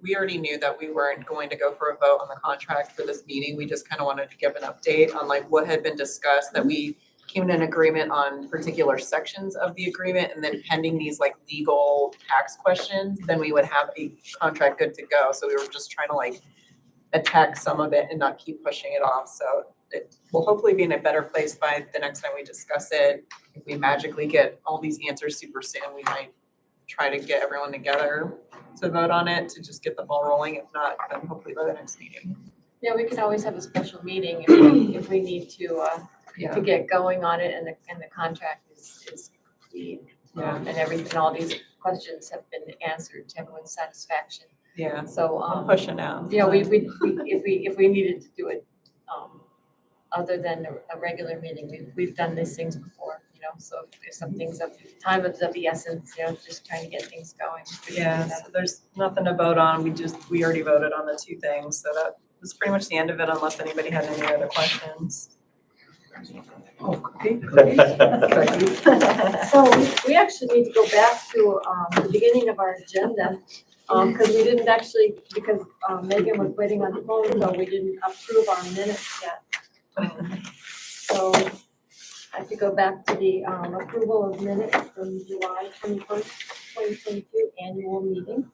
we already knew that we weren't going to go for a vote on the contract for this meeting. We just kind of wanted to give an update on like what had been discussed, that we came to an agreement on particular sections of the agreement, and then pending these like legal tax questions, then we would have a contract good to go. So we were just trying to like attack some of it and not keep pushing it off. So it will hopefully be in a better place by the next time we discuss it. If we magically get all these answers super soon, we might try to get everyone together to vote on it, to just get the ball rolling. If not, then hopefully by the next meeting. Yeah, we could always have a special meeting if we need to get going on it and the contract is complete. And everything, all these questions have been answered to everyone's satisfaction. Yeah, So, I'm pushing now. you know, if we needed to do it, other than a regular meeting, we've done these things before, you know, so if something's time is of the essence, you know, just trying to get things going. we can do Yeah, that. so there's nothing to vote on. We already voted on the two things, so that was pretty much the end of it, unless anybody had any other questions. Oh, cookie. So we actually need to go back to the beginning of our agenda, because we didn't actually, because Megan was waiting on the phone, so we didn't approve our minutes yet. So I have to go back to the approval of minutes from July 21st, 2022 annual meeting.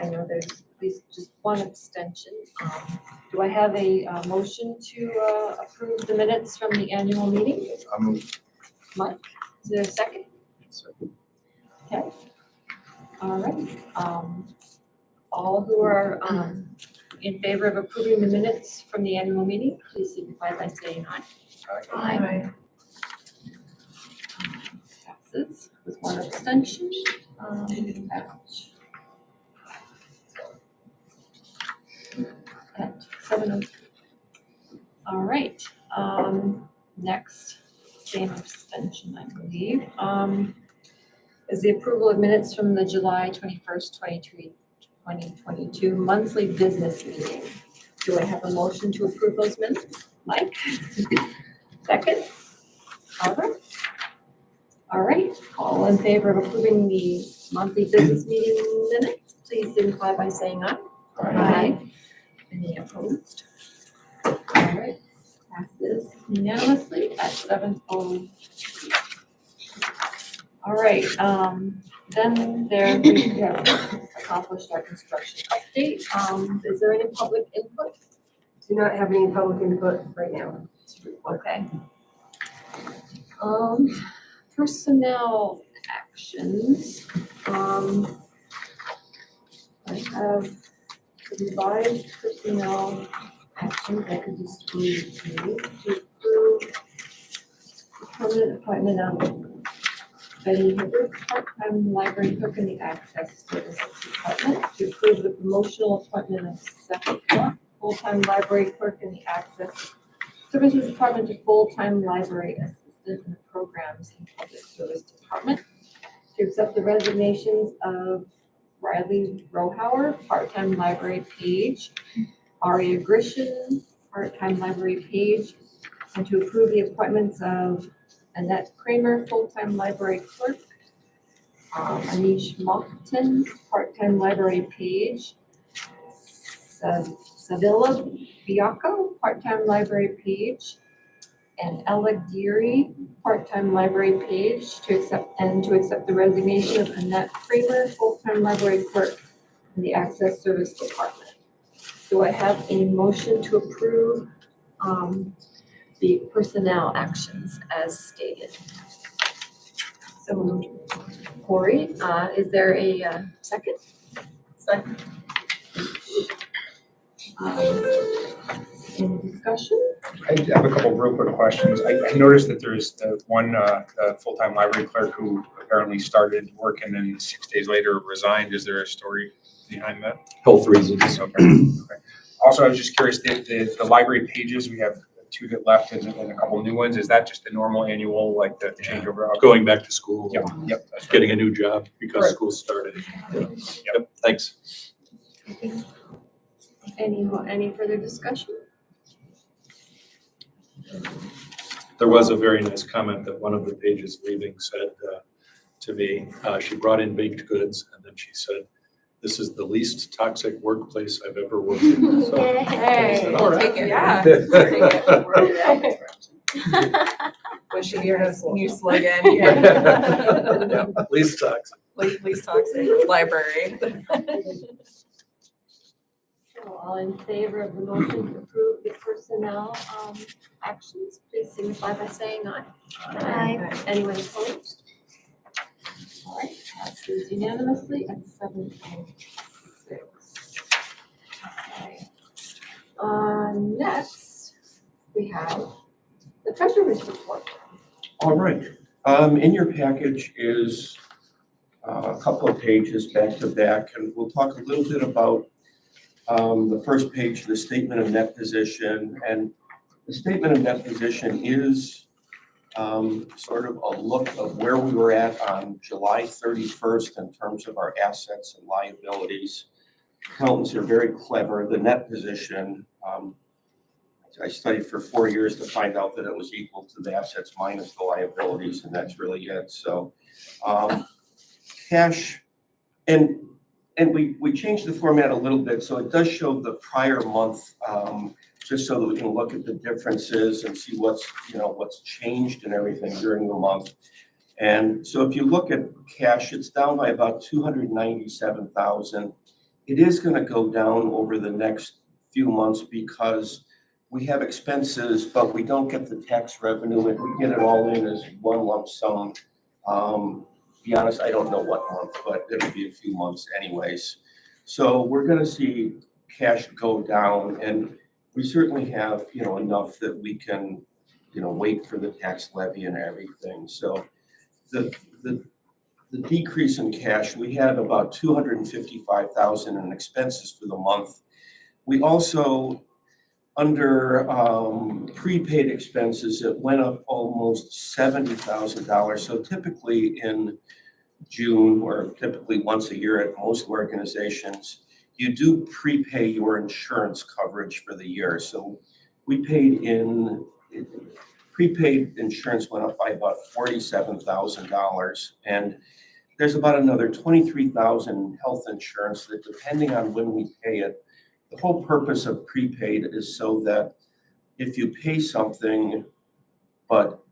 I know there's at least just one abstention. Do I have a motion to approve the minutes from the annual meeting? Mike, is there a second? Okay. All right. All who are in favor of approving the minutes from the annual meeting, please signify by saying aye. Aye. Passes with one abstention. Ouch. At 7:02. All right. Next, same extension, I believe, is the approval of minutes from the July 21st, 2022 monthly business meeting. Do I have a motion to approve those minutes? Mike? Second? Oliver? All right, all in favor of approving the monthly business meeting minutes, please signify by saying aye. Aye. Any opposed? All right, passes unanimously at 7:03. All right, then we have accomplished our construction update. Is there any public input? Do not have any public input right now. Okay. Personnel actions. I have revised personnel actions. I could just read to you to approve the permanent appointment of Betty Hibbert, part-time library clerk in the access services department, to approve the promotional appointment of second clerk, full-time library clerk in the access services department to full-time library assistant in the programs and public service department, to accept the resignations of Riley Rohauer, part-time library page, Aria Grishin, part-time library page, and to approve the appointments of Annette Kramer, full-time library clerk, Anish Mockton, part-time library page, Savilla Bianco, part-time library page, and Ella Geary, part-time library page, to accept the resignation of Annette Kramer, full-time library clerk in the Access Service Department. Do I have a motion to approve the personnel actions as stated? So moved. Corey, is there a second? Second. Any discussion? I have a couple of real quick questions. I noticed that there's one full-time library clerk who apparently started work and then 6 days later resigned. Is there a story behind that? Health reasons. Okay. Okay. Also, I was just curious, the library pages, we have 2 that left and a couple new ones. Is that just the normal annual, like the changeover? Going back to school. Yep, yep. That's Getting a new job because Right. school started. Yep, thanks. Any further discussion? There was a very nice comment that one of the pages leaving said to me, she brought in baked goods and then she said, "This is the least toxic workplace I've ever worked in." So, Hey, all We'll right. take it. Yeah. Was she your new slogan? Yeah, least toxic. Least toxic library. So all in favor of the motion to approve the personnel actions, please signify by saying aye. Aye. Anyone opposed? All right, passes unanimously at 7:06. Okay. Next, we have the treasurer's report. All right, in your package is a couple of pages back to back, and we'll talk a little bit about the first page, the statement of net position. And the statement of net position is sort of a look of where we were at on July 31st in terms of our assets and liabilities. Accountants are very clever. The net position, I studied for 4 years to find out that it was equal to the assets minus the liabilities, and that's really it. So cash, and we changed the format a little bit, so it does show the prior month, just so that we can look at the differences and see what's changed and everything during the month. And so if you look at cash, it's down by about 297,000. It is going to go down over the next few months because we have expenses, but we don't get the tax revenue, and we get it all in as one lump sum. Be honest, I don't know what month, but it'll be a few months anyways. So we're going to see cash go down, and we certainly have, enough that we can, wait for the tax levy and everything. So the decrease in cash, we had about 255,000 in expenses for the month. We also Under prepaid expenses, it went up almost $70,000. So typically in June, or typically once a year at most organizations, you do prepay your insurance coverage for the year. So we prepaid insurance went up by about $47,000. And there's about another $23,000 health insurance that, depending on when we pay it, the whole purpose of prepaid is so that if you pay something, but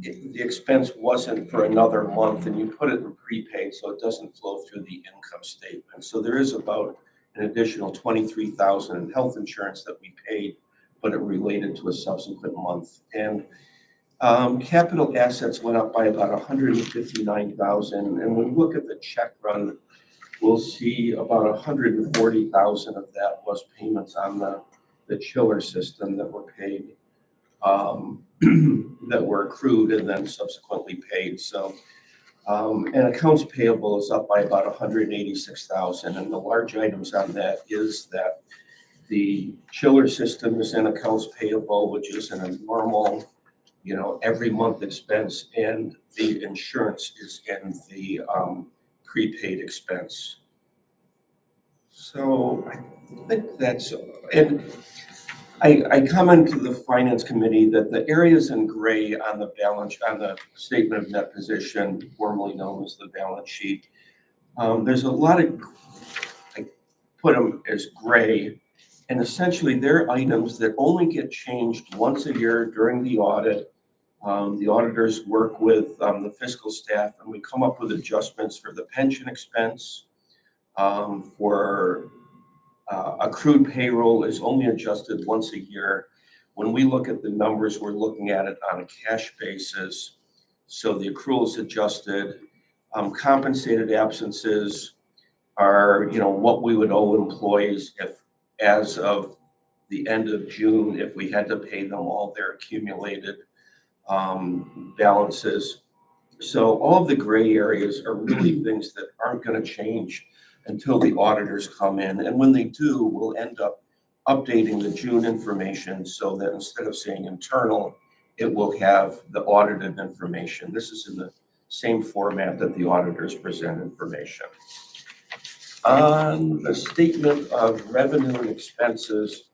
the expense wasn't for another month, and you put it in prepaid so it doesn't flow through the income statement. So there is about an additional $23,000 in health insurance that we paid, but it related to a subsequent month. And capital assets went up by about $159,000. And when we look at the check run, we'll see about $140,000 of that was payments on the chiller system that were paid, that were accrued and then subsequently paid. So, and accounts payable is up by about $186,000. And the large items on that is that the chiller system is in accounts payable, which is in a normal, every month expense, and the insurance is in the prepaid expense. So I think that's, and I comment to the finance committee that the areas in gray on the statement of net position, formerly known as the balance sheet, there's a lot of, I put them as gray, and essentially they're items that only get changed once a year during the audit. The auditors work with the fiscal staff, and we come up with adjustments for the pension expense, for accrued payroll is only adjusted once a year. When we look at the numbers, we're looking at it on a cash basis. So the accrual is adjusted. Compensated absences are, what we would owe employees if, as of the end of June, if we had to pay them all their accumulated balances. So all of the gray areas are really things that aren't going to change until the auditors come in. And when they do, we'll end up updating the June information so that instead of saying internal, it will have the audited information. This is in the same format that the auditors present information. On the statement of revenue and expenses,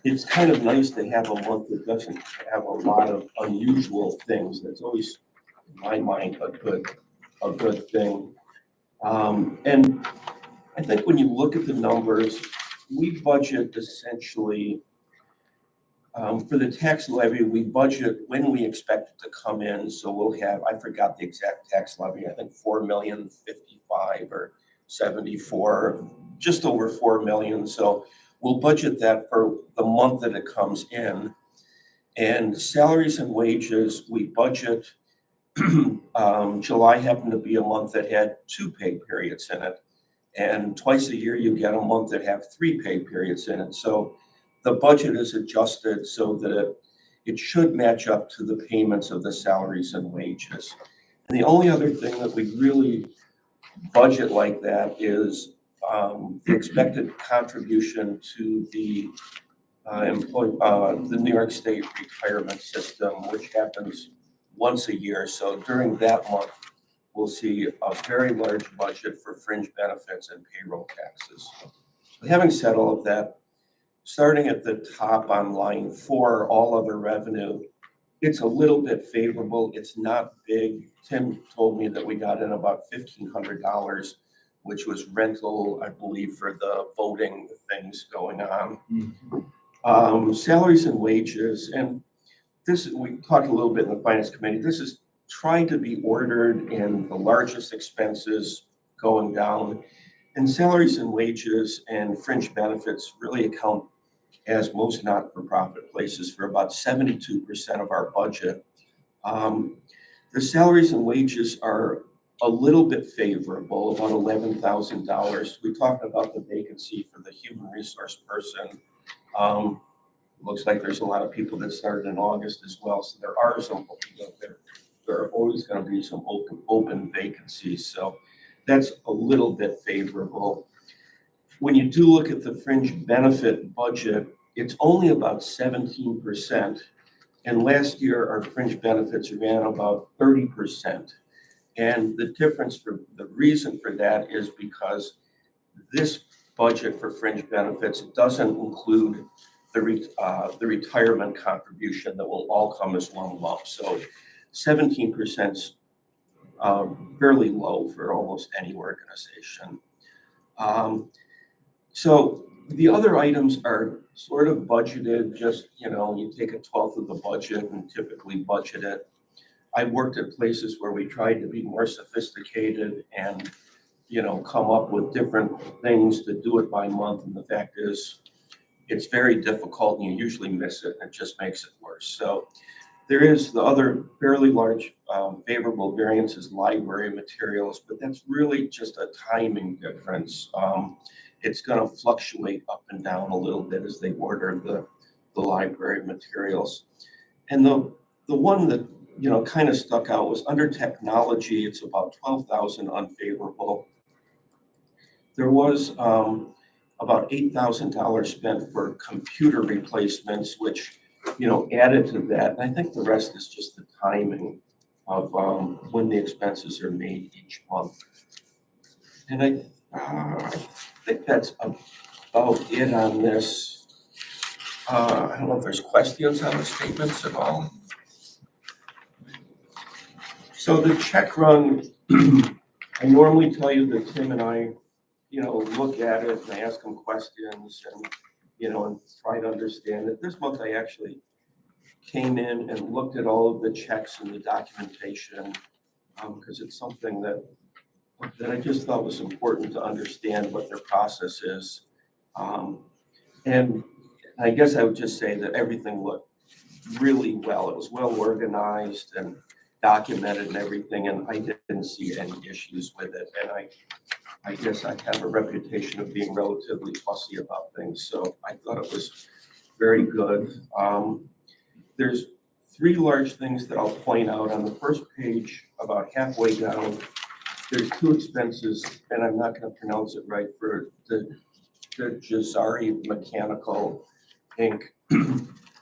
it's kind of nice to have a month that doesn't have a lot of unusual things. That's always, in my mind, a good thing. And I think when you look at the numbers, we budget essentially for the tax levy, we budget when we expect it to come in. So we'll have, I forgot the exact tax levy, I think 4,055,000 or 74, just over 4 million. So we'll budget that for the month that it comes in. And salaries and wages, we budget, July happened to be a month that had 2 pay periods in it. And twice a year you get a month that have 3 pay periods in it. So the budget is adjusted so that it should match up to the payments of the salaries and wages. And the only other thing that we really budget like that is the expected contribution to the New York State retirement system, which happens once a year. So during that month, we'll see a very large budget for fringe benefits and payroll taxes. So having said all of that, starting at the top on line 4, all other revenue, it's a little bit favorable. It's not big. Tim told me that we got in about $1,500, which was rental, I believe, for the voting things going on. Salaries and wages, and this, we talked a little bit in the finance committee, this is trying to be ordered in the largest expenses going down. And salaries and wages and fringe benefits really account, as most not-for-profit places, for about 72% of our budget. The salaries and wages are a little bit favorable, about $11,000. We talked about the vacancy for the human resource person. Looks like there's a lot of people that started in August as well, so there are some, there are always going to be some open vacancies, so that's a little bit favorable. when you do look at the fringe benefit budget, it's only about 17%. And last year, our fringe benefits ran about 30%. And the reason for that is because this budget for fringe benefits doesn't include the retirement contribution that will all come as one lump. So 17% is fairly low for almost any organization. So the other items are sort of budgeted, just, you take a 1/12 of the budget and typically budget it. I worked at places where we tried to be more sophisticated and, come up with different things to do it by month. And the fact is, it's very difficult and you usually miss it and it just makes it worse. So there is the other fairly large favorable variance is library materials, but that's really just a timing difference. It's going to fluctuate up and down a little bit as they order the library materials. And the one that, kind of stuck out was under technology, it's about 12,000 unfavorable. There was about $8,000 spent for computer replacements, which, added to that. And I think the rest is just the timing of when the expenses are made each month. And I think that's about it on this. I don't know if there's questions on the statements at all. So the check run, I normally tell you that Tim and I, look at it and I ask him questions and, and try to understand it. This month I actually came in and looked at all of the checks and the documentation because it's something that I just thought was important to understand what their process is. And I guess I would just say that everything looked really well. It was well organized and documented and everything, and I didn't see any issues with it. And I guess I have a reputation of being relatively fussy about things, so I thought it was very good. There's 3 large things that I'll point out. On the first page, about halfway down, there's 2 expenses, and I'm not going to pronounce it right, for the Jazari Mechanical Inc.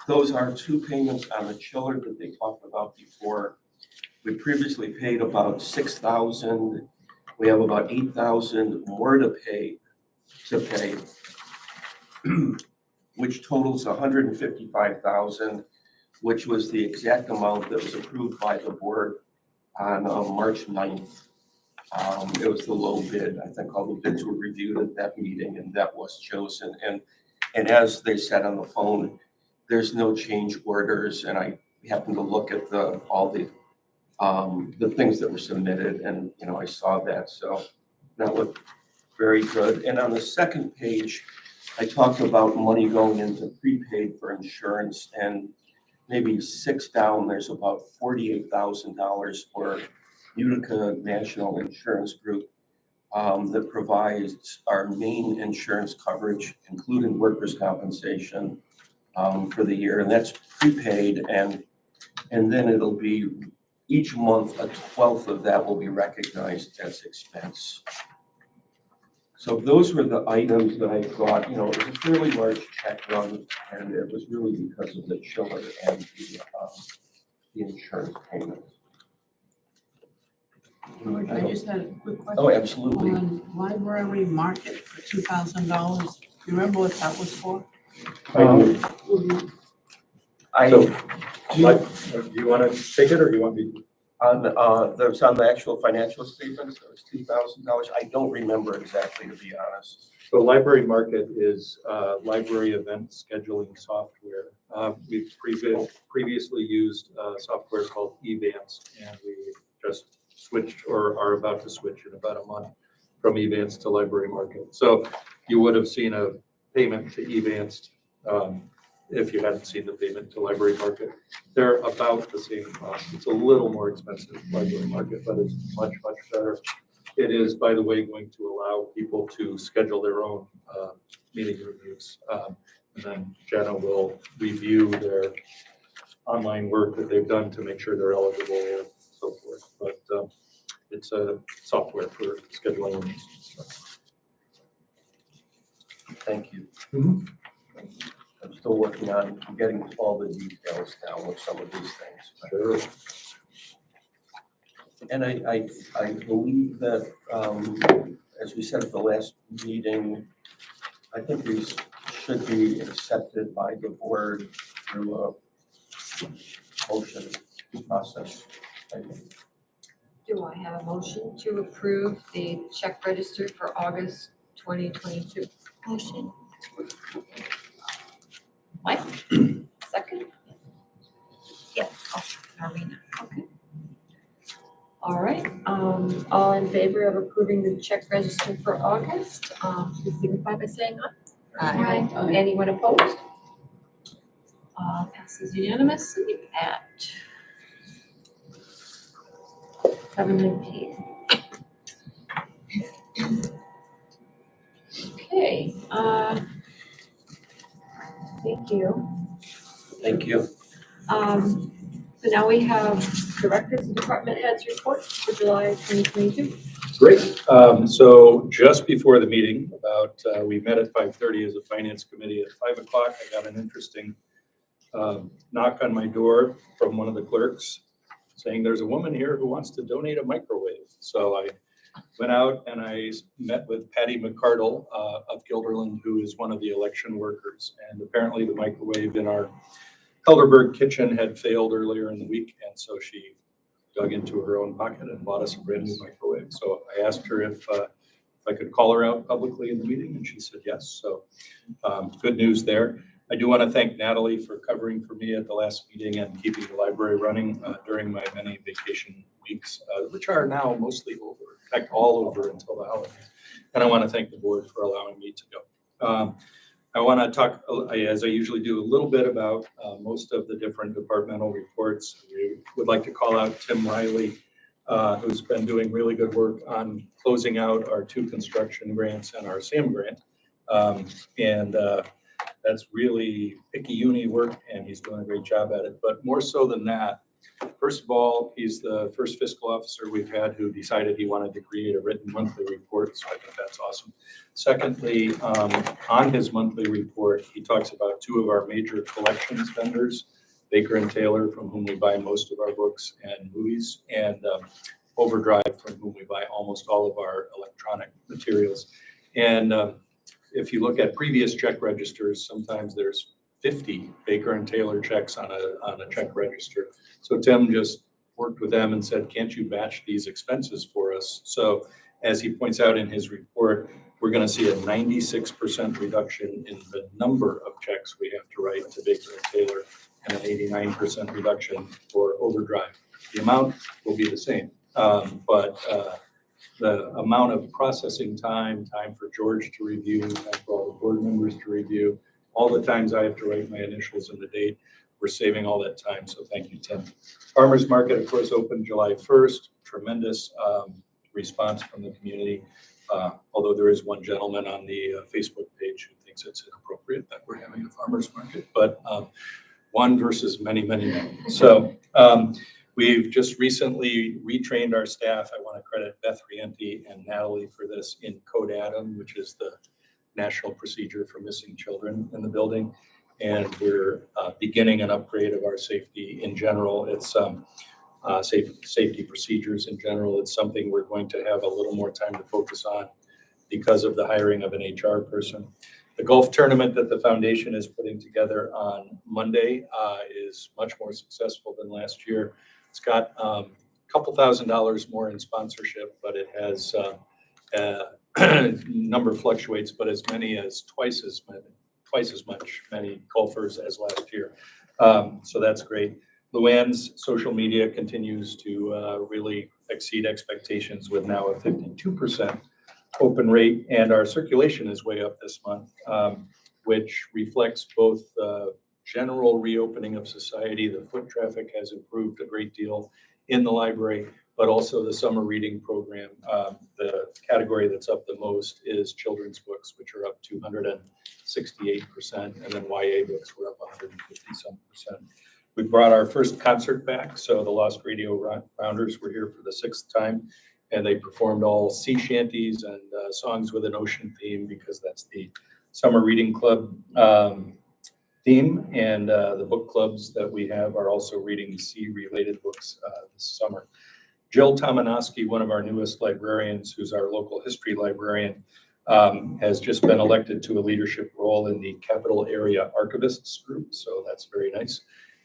Those are 2 payments on the chiller that they talked about before. We previously paid about $6,000. We have about $8,000 more to pay, which totals $155,000, which was the exact amount that was approved by the board on March 9th. It was the low bid. I think all the bids were reviewed at that meeting and that was chosen. And as they said on the phone, there's no change orders. And I happened to look at all the things that were submitted and, I saw that. So that looked very good. And on the second page, I talked about money going into prepaid for insurance, and maybe 6 down, there's about $48,000 for Utica National Insurance Group that provides our main insurance coverage, including workers' compensation for the year. And that's prepaid, and then it'll be each month, a 1/12 of that will be recognized as expense. So those were the items that I thought, it was a fairly large check run, and it was really because of the chiller and the insurance payment. I just had a quick question. Oh, absolutely. On library market for $2,000, you remember what that was for? Do you want to take it or do you want me to? There's on the actual financial statements, it was $2,000. I don't remember exactly, to be honest. So Library Market is library event scheduling software. We've previously used software called Evance, and we just switched or are about to switch in about a month from Evance to Library Market. So you would have seen a payment to Evance if you hadn't seen the payment to Library Market. They're about the same cost. It's a little more expensive, Library Market, but it's much, much better. It is, by the way, going to allow people to schedule their own meeting reviews. And then Jenna will review their online work that they've done to make sure they're eligible and so forth. But it's a software for scheduling rooms. Thank you. Mhm. I'm still working on getting all the details down with some of these things. Sure. And I believe that, as we said at the last meeting, I think these should be accepted by the board through a motion process. I think. Do I have a motion to approve the check register for August 2022? Motion. Mike, second? Yes, Marina, okay. All right, all in favor of approving the check register for August, please signify by saying aye. Aye. Anyone opposed? Passes unanimously at 7:19. Okay, thank you. Thank you. So now we have directors and department heads reports for July 2022. Great. So just before the meeting, we met at 5:30 as a finance committee. At 5 o'clock, I got an interesting knock on my door from one of the clerks saying there's a woman here who wants to donate a microwave. So I went out and I met with Patty McCardle of Guilderland, who is one of the election workers. And apparently the microwave in our Helderberg kitchen had failed earlier in the week. And so she dug into her own pocket and bought us a brand new microwave. So I asked her if I could call her out publicly in the meeting, and she said yes. So good news there. I do want to thank Natalie for covering for me at the last meeting and keeping the library running during my many vacation weeks, which are now mostly over, in fact, all over until the holidays. And I want to thank the board for allowing me to go. I want to talk, as I usually do, a little bit about most of the different departmental reports. We would like to call out Tim Riley, who's been doing really good work on closing out our 2 construction grants and our SAM grant. That's really picky uni work, and he's doing a great job at it. But more so than that, first of all, he's the first fiscal officer we've had who decided he wanted to create a written monthly report, so I think that's awesome. Secondly, on his monthly report, he talks about 2 of our major collections vendors, Baker and Taylor, from whom we buy most of our books and movies, and Overdrive, from whom we buy almost all of our electronic materials. And if you look at previous check registers, sometimes there's 50 Baker and Taylor checks on a check register. So Tim just worked with them and said, can't you batch these expenses for us? So as he points out in his report, we're going to see a 96% reduction in the number of checks we have to write to Baker and Taylor and an 89% reduction for Overdrive. The amount will be the same, but the amount of processing time for George to review, time for all the board members to review, all the times I have to write my initials and the date, we're saving all that time. So thank you, Tim. Farmers Market, of course, opened July 1st. Tremendous response from the community. Although there is one gentleman on the Facebook page who thinks it's inappropriate that we're having a farmers market, but one versus many, many, many. So we've just recently retrained our staff. I want to credit Beth Rienti and Natalie for this in Code Adam, which is the national procedure for missing children in the building. And we're beginning an upgrade of our safety in general. It's safety procedures in general. It's something we're going to have a little more time to focus on because of the hiring of an HR person. The golf tournament that the foundation is putting together on Monday is much more successful than last year. It's got a couple $1,000s more in sponsorship, but it has number fluctuates, but as many as twice as many golfers as last year. So that's great. Luann's social media continues to really exceed expectations with now a 52% open rate, and our circulation is way up this month, which reflects both general reopening of society. The foot traffic has improved a great deal in the library, but also the summer reading program. The category that's up the most is children's books, which are up 268%, and then YA books were up 150-some%. We brought our first concert back, so the Lost Radio Rounders were here for the 6th time, and they performed all sea shanties and songs with an ocean theme because that's the summer reading club theme, and the book clubs that we have are also reading sea-related books this summer. Jill Tomanowski, one of our newest librarians, who's our local history librarian, has just been elected to a leadership role in the Capital Area Archivists group, so that's very nice.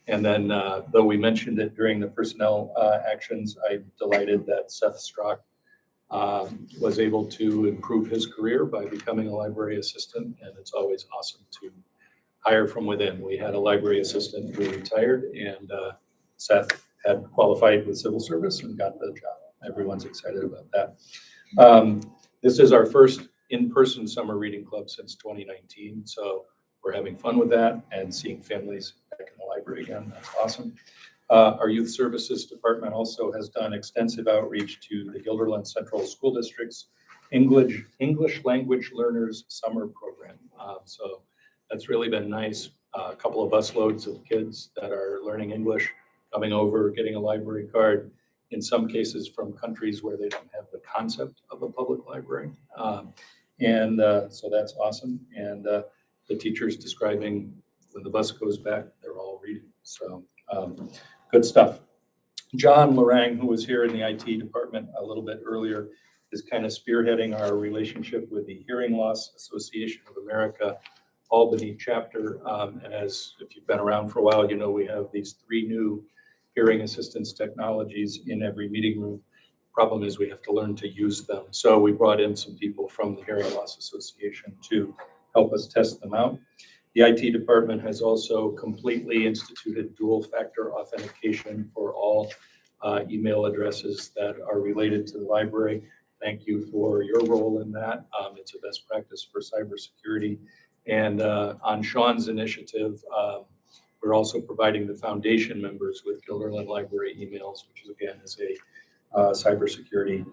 And then, though we mentioned it during the personnel actions, I'm delighted that Seth Strock was able to improve his career by becoming a library assistant, and it's always awesome to hire from within. We had a library assistant who retired, and Seth had qualified with civil service and got the job. Everyone's excited about that. This is our first in-person summer reading club since 2019, so we're having fun with that and seeing families back in the library again. That's awesome. Our youth services department also has done extensive outreach to the Guilderland Central School District's English language learners summer program. So that's really been nice. A couple of busloads of kids that are learning English, coming over, getting a library card, in some cases from countries where they don't have the concept of a public library. So that's awesome. And the teachers describing when the bus goes back, they're all reading. So good stuff. John Lorang, who was here in the IT department a little bit earlier, is kind of spearheading our relationship with the Hearing Loss Association of America Albany chapter. And as if you've been around for a while, you know we have these 3 new hearing assistance technologies in every meeting room. Problem is we have to learn to use them. So we brought in some people from the Hearing Loss Association to help us test them out. The IT department has also completely instituted dual factor authentication for all email addresses that are related to the library. Thank you for your role in that. It's a best practice for cybersecurity. And on Sean's initiative, we're also providing the foundation members with Guilderland Library emails, which is again is a cybersecurity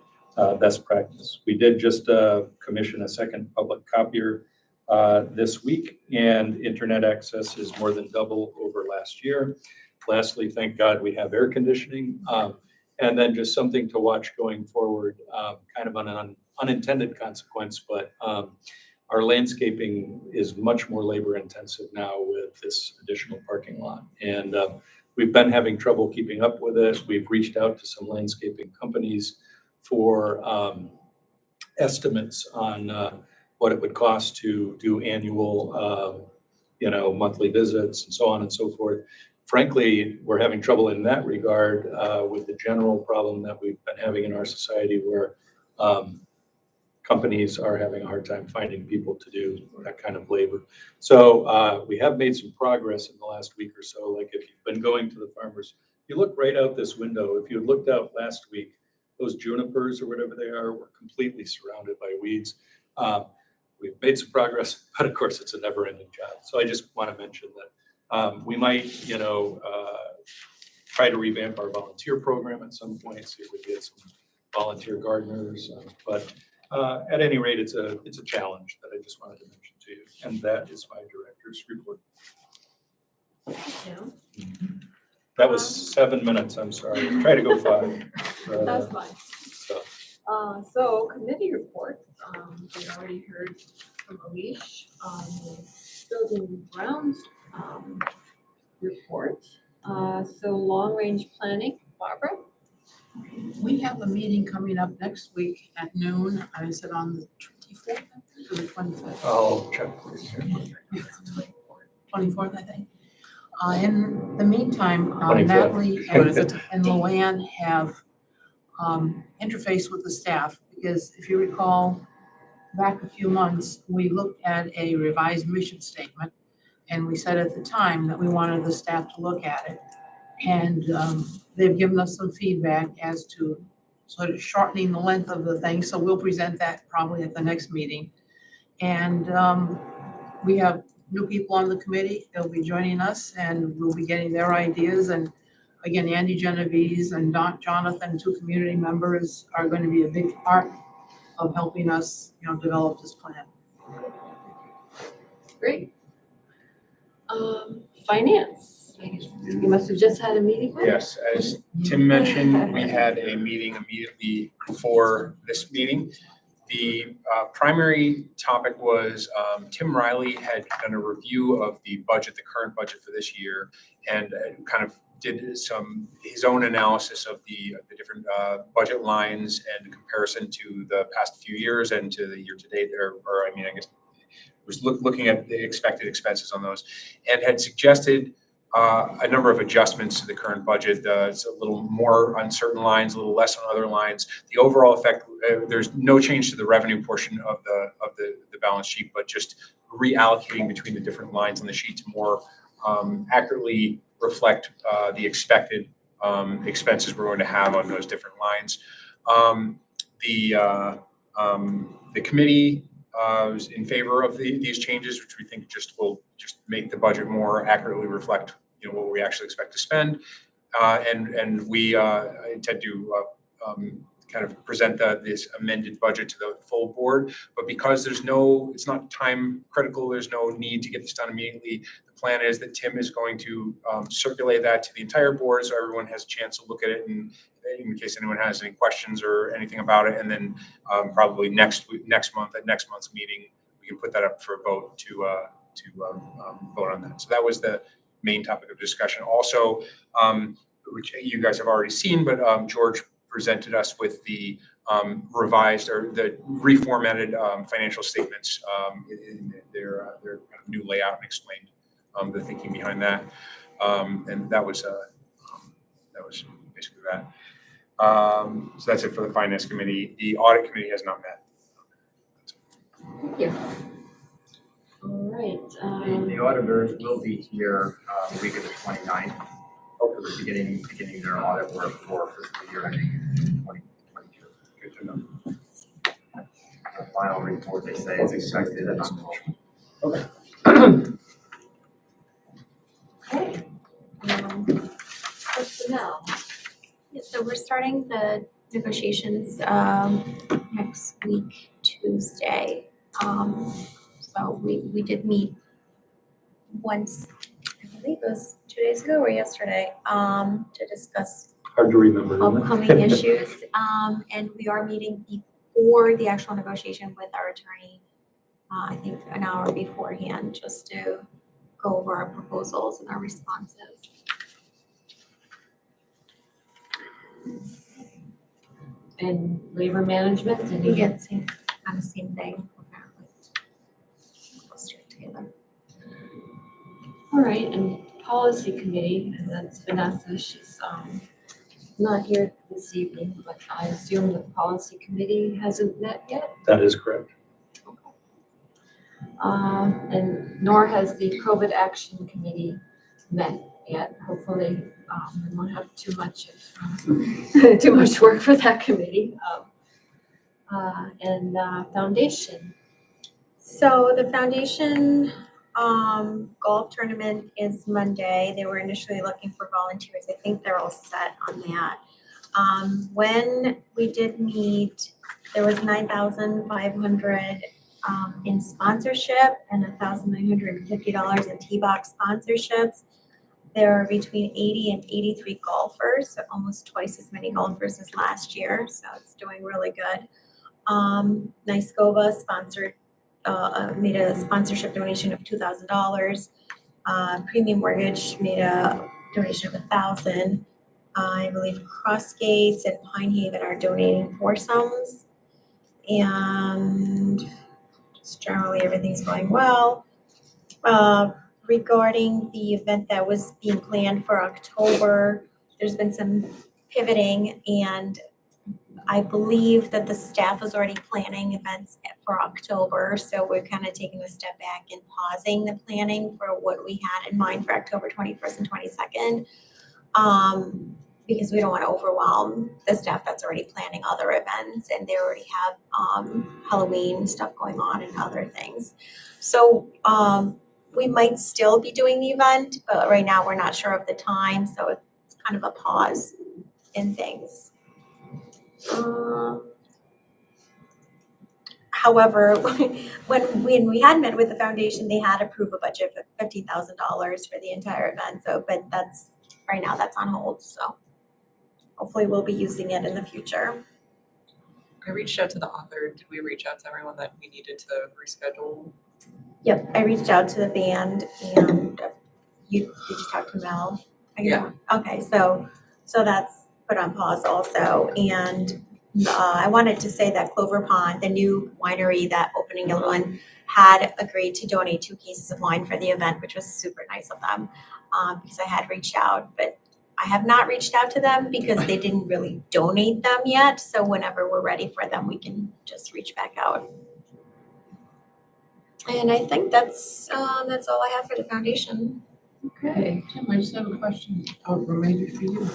best practice. We did just commission a second public copier this week, and internet access is more than double over last year. Lastly, thank God we have air conditioning. And then just something to watch going forward, kind of an unintended consequence, but our landscaping is much more labor intensive now with this additional parking lot. And we've been having trouble keeping up with it. We've reached out to some landscaping companies for estimates on what it would cost to do annual, monthly visits and so on and so forth. Frankly, we're having trouble in that regard with the general problem that we've been having in our society where companies are having a hard time finding people to do that kind of labor. So we have made some progress in the last week or so. Like if you've been going to the farmers, you look right out this window. If you had looked out last week, those junipers or whatever they are were completely surrounded by weeds. We've made some progress, but of course it's a never-ending job. So I just want to mention that we might, try to revamp our volunteer program at some point, see if we get some volunteer gardeners. But at any rate, it's a challenge that I just wanted to mention to you. And that is my director's report. That was 7 minutes, I'm sorry. Try to go 5. That's fine. So committee report, we already heard from Alish on the building grounds report. So long range planning, Barbara? We have a meeting coming up next week at noon. Is it on the 24th or the 25th? I'll check. 24th, I think. In the meantime, 25th. Natalie What is it? and Luann have interfaced with the staff because if you recall, back a few months, we looked at a revised mission statement and we said at the time that we wanted the staff to look at it. And they've given us some feedback as to sort of shortening the length of the thing. So we'll present that probably at the next meeting. And we have new people on the committee. They'll be joining us and we'll be getting their ideas. And again, Andy Genovese and Jonathan, 2 community members, are going to be a big part of helping us, develop this plan. Great. Finance. You must have just had a meeting. Yes, as Tim mentioned, we had a meeting immediately before this meeting. The primary topic was Tim Riley had done a review of the budget, the current budget for this year, and kind of did his own analysis of the different budget lines and comparison to the past few years and to the year to date, or I mean, I guess was looking at the expected expenses on those, and had suggested a number of adjustments to the current budget. It's a little more on certain lines, a little less on other lines. The overall effect, there's no change to the revenue portion of the balance sheet, but just reallocating between the different lines on the sheet to more accurately reflect the expected expenses we're going to have on those different lines. The committee was in favor of these changes, which we think will just make the budget more accurately reflect, what we actually expect to spend. And we intend to kind of present this amended budget to the full board. But because it's not time critical, there's no need to get this done immediately. The plan is that Tim is going to circulate that to the entire board so everyone has a chance to look at it, and in case anyone has any questions or anything about it. And then probably next month, at next month's meeting, we can put that up for a vote to vote on that. So that was the main topic of discussion. Also, which you guys have already seen, but George presented us with the revised or the reformatted financial statements in their kind of new layout, and explained the thinking behind that. And that was basically that. So that's it for the finance committee. The audit committee has not met. Thank you. All right. The auditors will be here the week of the 29th. Hopefully beginning their audit work for fiscal year ending 2022. Good to know. The final report, they say, is expected in October. Okay. Okay. Personnel. Yeah, so we're starting the negotiations next week, Tuesday. So we did meet once, I believe it was 2 days ago or yesterday, to discuss Hard to remember, isn't it? upcoming issues. And we are meeting before the actual negotiation with our attorney, I think an hour beforehand, just to go over our proposals and our responses. And labor management, and We get same thing, apparently. Let's do it together. all right, and policy committee, and that's Vanessa. She's not here this evening, but I assume the policy committee hasn't met yet. That is correct. And nor has the COVID action committee met yet. Hopefully, we won't have too much work for that committee. And foundation. So the foundation golf tournament is Monday. They were initially looking for volunteers. I think they're all set on that. When we did meet, there was 9,500 in sponsorship and $1,950 in T-Box sponsorships. There are between 80 and 83 golfers, so almost twice as many golfers as last year. So it's doing really good. Nyskova sponsored, made a sponsorship donation of $2,000. Premium Mortgage made a donation of $1,000. I believe Crossgates and Pine Haven are donating foursomes. And just generally everything's going well. Regarding the event that was being planned for October, there's been some pivoting, and I believe that the staff is already planning events for October. So we're kind of taking a step back and pausing the planning for what we had in mind for October 21st and 22nd. Because we don't want to overwhelm the staff that's already planning other events, and they already have Halloween stuff going on and other things. So we might still be doing the event, but right now we're not sure of the time, so it's kind of a pause in things. However, when we had met with the foundation, they had approved a budget of $15,000 for the entire event. So, but that's right now that's on hold. So hopefully we'll be using it in the future. I reached out to the author. Did we reach out to everyone that we needed to reschedule? Yep, I reached out to the band and did you talk to Mel? Yeah. Okay, so that's put on pause also. And I wanted to say that Clover Pond, the new winery that opened in Guilderland, had agreed to donate 2 cases of wine for the event, which was super nice of them. Because I had reached out, but I have not reached out to them because they didn't really donate them yet. So whenever we're ready for them, we can just reach back out. And I think that's all I have for the foundation. Okay, Tim, I just have a question, or maybe for you.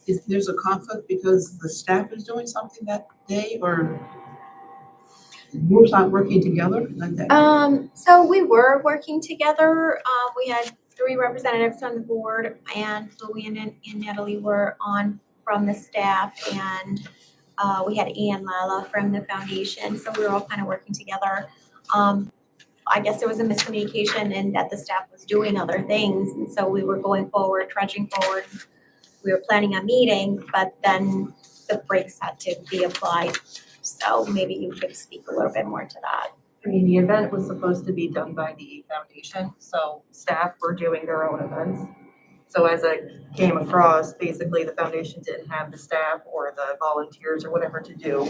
If there's a conflict because the staff is doing something that day, or groups aren't working together like that? So we were working together. We had 3 representatives on the board, and Louie and Natalie were on from the staff, and we had Ann Lala from the foundation, so we were all kind of working together. I guess there was a miscommunication in that the staff was doing other things, and so we were going forward, trudging forward. We were planning on meeting, but then the brakes had to be applied. So maybe you could speak a little bit more to that. I mean, the event was supposed to be done by the foundation, so staff were doing their own events. So as I came across, basically the foundation didn't have the staff or the volunteers or whatever to do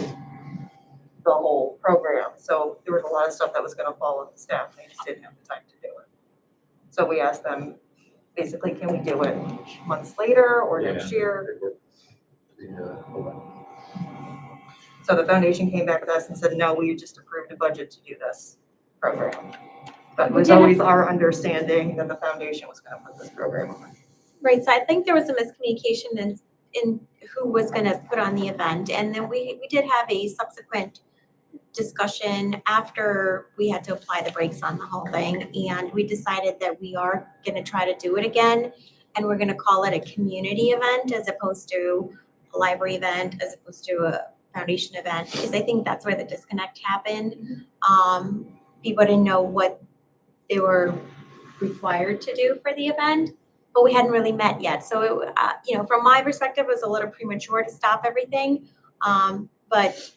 the whole program. So there was a lot of stuff that was gonna fall on the staff, and they just didn't have the time to do it. So we asked them, basically, can we do it months later or next year? So the foundation came back with us and said, no, we just approved a budget to do this program. But it was always our understanding that the foundation was gonna put this program on. Right, so I think there was a miscommunication in who was gonna put on the event. And then we did have a subsequent discussion after we had to apply the brakes on the whole thing. And we decided that we are gonna try to do it again. And we're gonna call it a community event as opposed to a library event, as opposed to a foundation event, because I think that's where the disconnect happened. People didn't know what they were required to do for the event, but we hadn't really met yet. So, it, from my perspective, it was a little premature to stop everything. But,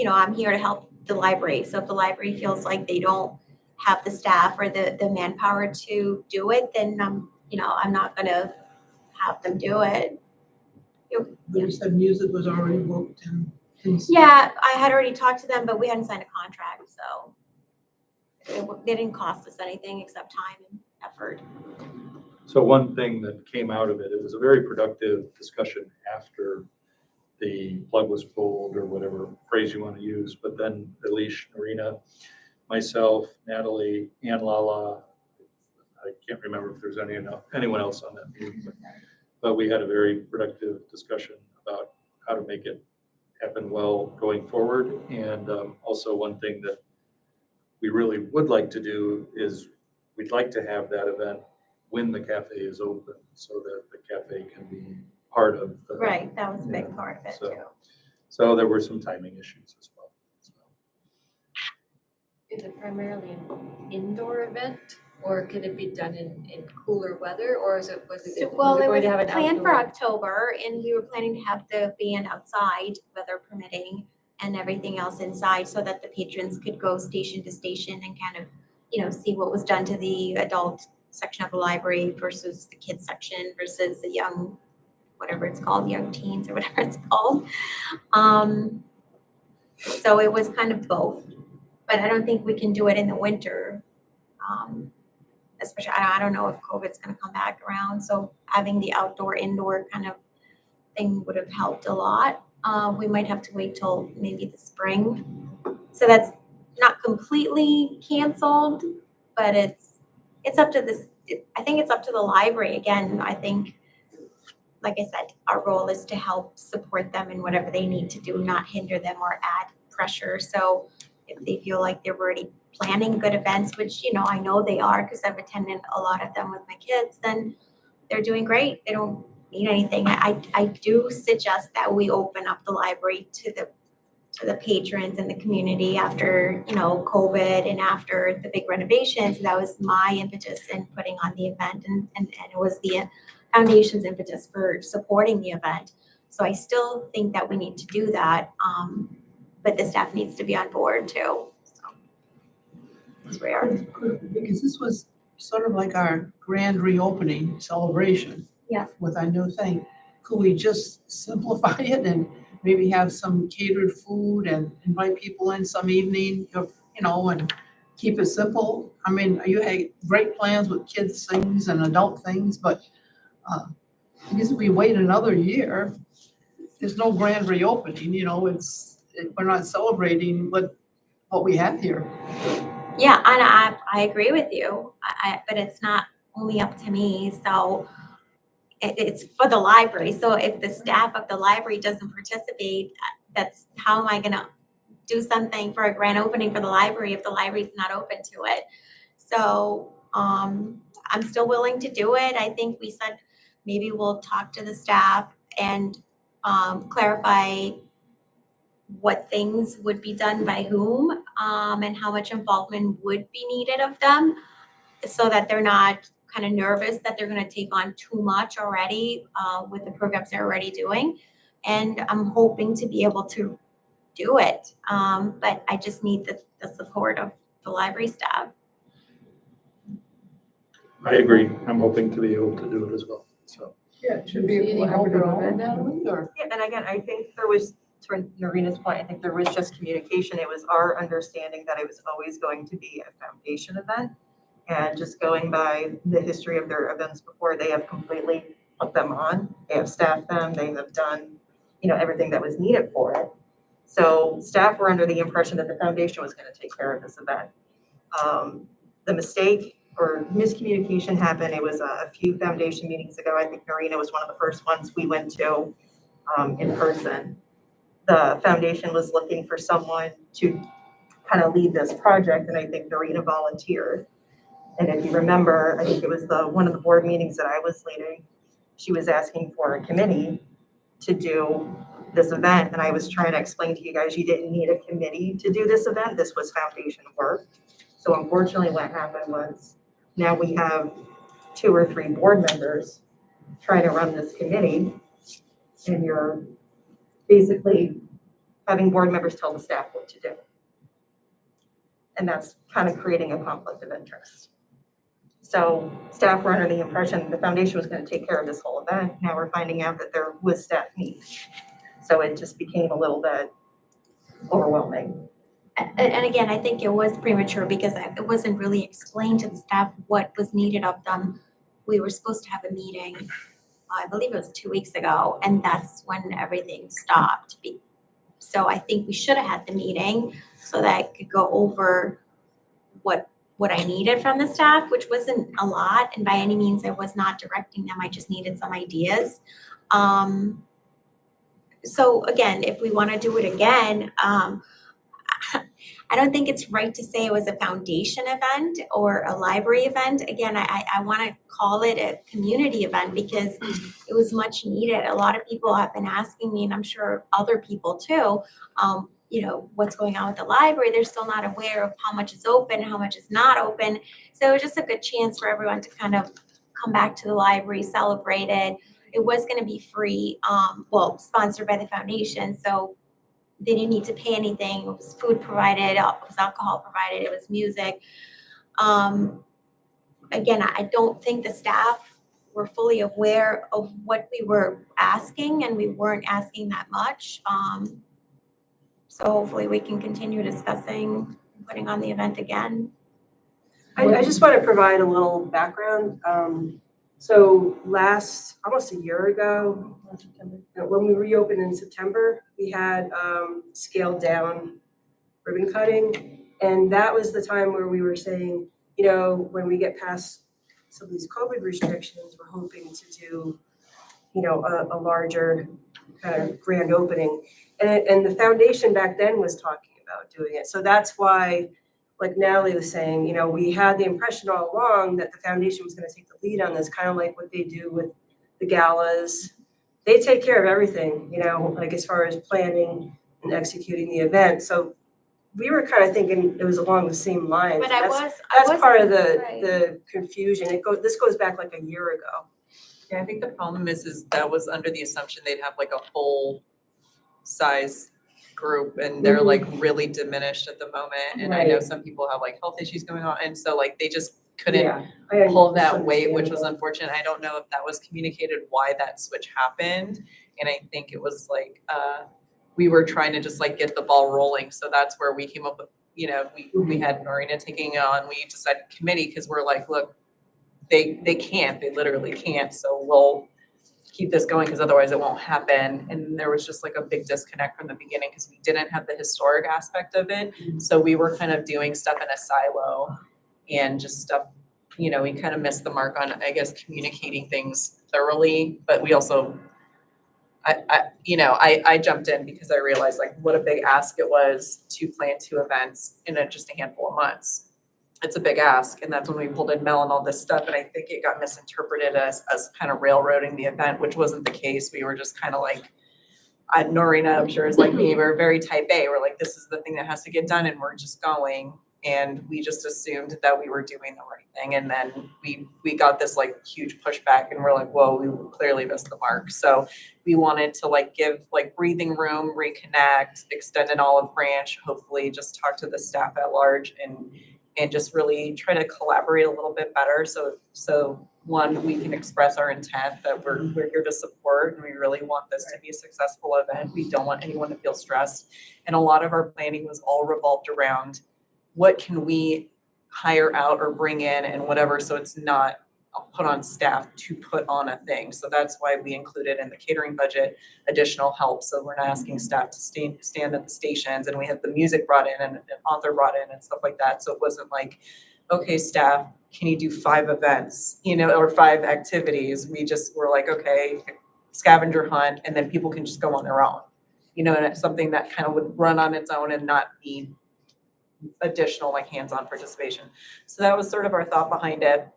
I'm here to help the library. So if the library feels like they don't have the staff or the manpower to do it, then, I'm not gonna have them do it. You said music was already booked and things. Yeah, I had already talked to them, but we hadn't signed a contract, so they didn't cost us anything except time and effort. So one thing that came out of it, it was a very productive discussion after the plug was pulled, or whatever phrase you want to use. But then Elish, Narina, myself, Natalie, Ann Lala, I can't remember if there's anyone else on that meeting, but we had a very productive discussion about how to make it happen well going forward. And also one thing that we really would like to do is we'd like to have that event when the cafe is open, so that the cafe can be part of the. Right, that was a big part of it too. So there were some timing issues as well. Is it primarily an indoor event, or could it be done in cooler weather, or was it Well, it going was to have an planned for outdoor? October, and we were planning to have the band outside, weather permitting, and everything else inside, so that the patrons could go station to station and kind of, see what was done to the adult section of the library versus the kids section versus the young, whatever it's called, young teens or whatever it's called. So it was kind of both, but I don't think we can do it in the winter. Especially, I don't know if COVID's gonna come back around, so having the outdoor, indoor kind of thing would have helped a lot. We might have to wait till maybe the spring. So that's not completely canceled, but it's up to this, I think it's up to the library. Again, I think, like I said, our role is to help support them in whatever they need to do, not hinder them or add pressure. So if they feel like they're already planning good events, which, I know they are because I've attended a lot of them with my kids, then they're doing great. They don't need anything. I do suggest that we open up the library to the patrons and the community after, COVID and after the big renovations. That was my impetus in putting on the event, and it was the foundation's impetus for supporting the event. So I still think that we need to do that, but the staff needs to be on board too, so. It's rare. Because this was sort of like our grand reopening celebration. Yes. With our new thing. Could we just simplify it and maybe have some catered food and invite people in some evening, and keep it simple? I mean, you had great plans with kids things and adult things, but because if we wait another year, there's no grand reopening, we're not celebrating what we have here. Yeah, and I agree with you, but it's not only up to me, so it's for the library. So if the staff of the library doesn't participate, how am I gonna do something for a grand opening for the library if the library's not open to it? So, I'm still willing to do it. I think we said maybe we'll talk to the staff and, clarify what things would be done by whom, and how much involvement would be needed of them, so that they're not kind of nervous that they're gonna take on too much already, with the programs they're already doing. And I'm hoping to be able to do it, but I just need the support of the library staff. I agree. I'm hoping to be able to do it as well, so. Yeah, it should be a collaborative event, Natalie, or? Yeah, and again, I think there was, to Noreena's point, I think there was just communication. It was our understanding that it was always going to be a foundation event. And just going by the history of their events before, they have completely put them on. They have staffed them. They have done, everything that was needed for it. So staff were under the impression that the foundation was going to take care of this event. The mistake or miscommunication happened. It was a few foundation meetings ago. I think Noreena was one of the first ones we went to in person. The foundation was looking for someone to kind of lead this project, and I think Noreena volunteered. And if you remember, I think it was one of the board meetings that I was leading, she was asking for a committee to do this event. And I was trying to explain to you guys, you didn't need a committee to do this event. This was foundation work. So unfortunately what happened was now we have 2 or 3 board members trying to run this committee. And you're basically having board members tell the staff what to do. And that's kind of creating a conflict of interest. So staff were under the impression the foundation was going to take care of this whole event. Now we're finding out that there was staff needs. So it just became a little bit overwhelming. And again, I think it was premature because it wasn't really explained to the staff what was needed of them. We were supposed to have a meeting, I believe it was 2 weeks ago, and that's when everything stopped. So I think we should have had the meeting so that I could go over what I needed from the staff, which wasn't a lot, and by any means I was not directing them, I just needed some ideas. So again, if we want to do it again, I don't think it's right to say it was a foundation event or a library event. Again, I want to call it a community event because it was much needed. A lot of people have been asking me, and I'm sure other people too, what's going on with the library. They're still not aware of how much is open and how much is not open. So it was just a good chance for everyone to kind of come back to the library, celebrate it. It was going to be free, sponsored by the foundation. So they didn't need to pay anything. It was food provided, it was alcohol provided, it was music. Again, I don't think the staff were fully aware of what we were asking, and we weren't asking that much. So hopefully we can continue discussing putting on the event again. I just want to provide a little background. So almost a year ago, when we reopened in September, we had scaled down ribbon cutting. And that was the time where we were saying, when we get past some of these COVID restrictions, we're hoping to do, a larger kind of grand opening. And the foundation back then was talking about doing it. So that's why, like Natalie was saying, we had the impression all along that the foundation was going to take the lead on this, kind of like what they do with the galas. They take care of everything, like as far as planning and executing the event. So we were kind of thinking it was along the same lines. But That's part of the confusion. This goes back like a year ago. Yeah, I think the problem is that was under the assumption they'd have like a full size group and they're like really diminished at the moment. And I know Right. some people have like health issues going on. And so like they just couldn't Yeah, I pull that weight, which was understandable. unfortunate. I don't know if that was communicated why that switch happened. And I think it was like, we were trying to just like get the ball rolling. So that's where we came up with, you know, we had Marina taking it on, we decided committee, because we're like, look, they literally can't. So we'll keep this going because otherwise it won't happen. And there was just like a big disconnect from the beginning because we didn't have the historic aspect of it. So we were kind of doing stuff in a silo and just stuff, you know, we kind of missed the mark on, I guess, communicating things thoroughly, but we also, I jumped in because I realized like what a big ask it was to plan 2 events in just a handful of months. It's a big ask, and that's when we pulled in Mel and all this stuff, and I think it got misinterpreted as kind of railroading the event, which wasn't the case. We were just kind of like, Norina, I'm sure is like me, we're very type A. We're like, this is the thing that has to get done, and we're just going. And we just assumed that we were doing the right thing. And then we got this like huge pushback and we're like, whoa, we clearly missed the mark. So we wanted to like give like breathing room, reconnect, extend an olive branch, hopefully just talk to the staff at large and just really try to collaborate a little bit better. So one, we can express our intent that we're here to support and we really want this to be a successful event. We don't want anyone to feel stressed. And a lot of our planning was all revolved around what can we hire out or bring in and whatever, so it's not put on staff to put on a thing. So that's why we included in the catering budget additional help. So we're not asking staff to stand at the stations, and we had the music brought in and an author brought in and stuff like that. So it wasn't like, okay, staff, can you do 5 events, you know, or 5 activities? We just were like, okay, scavenger hunt, and then people can just go on their own, you know, and it's something that kind of would run on its own and not be additional like hands-on participation. So that was sort of our thought behind it.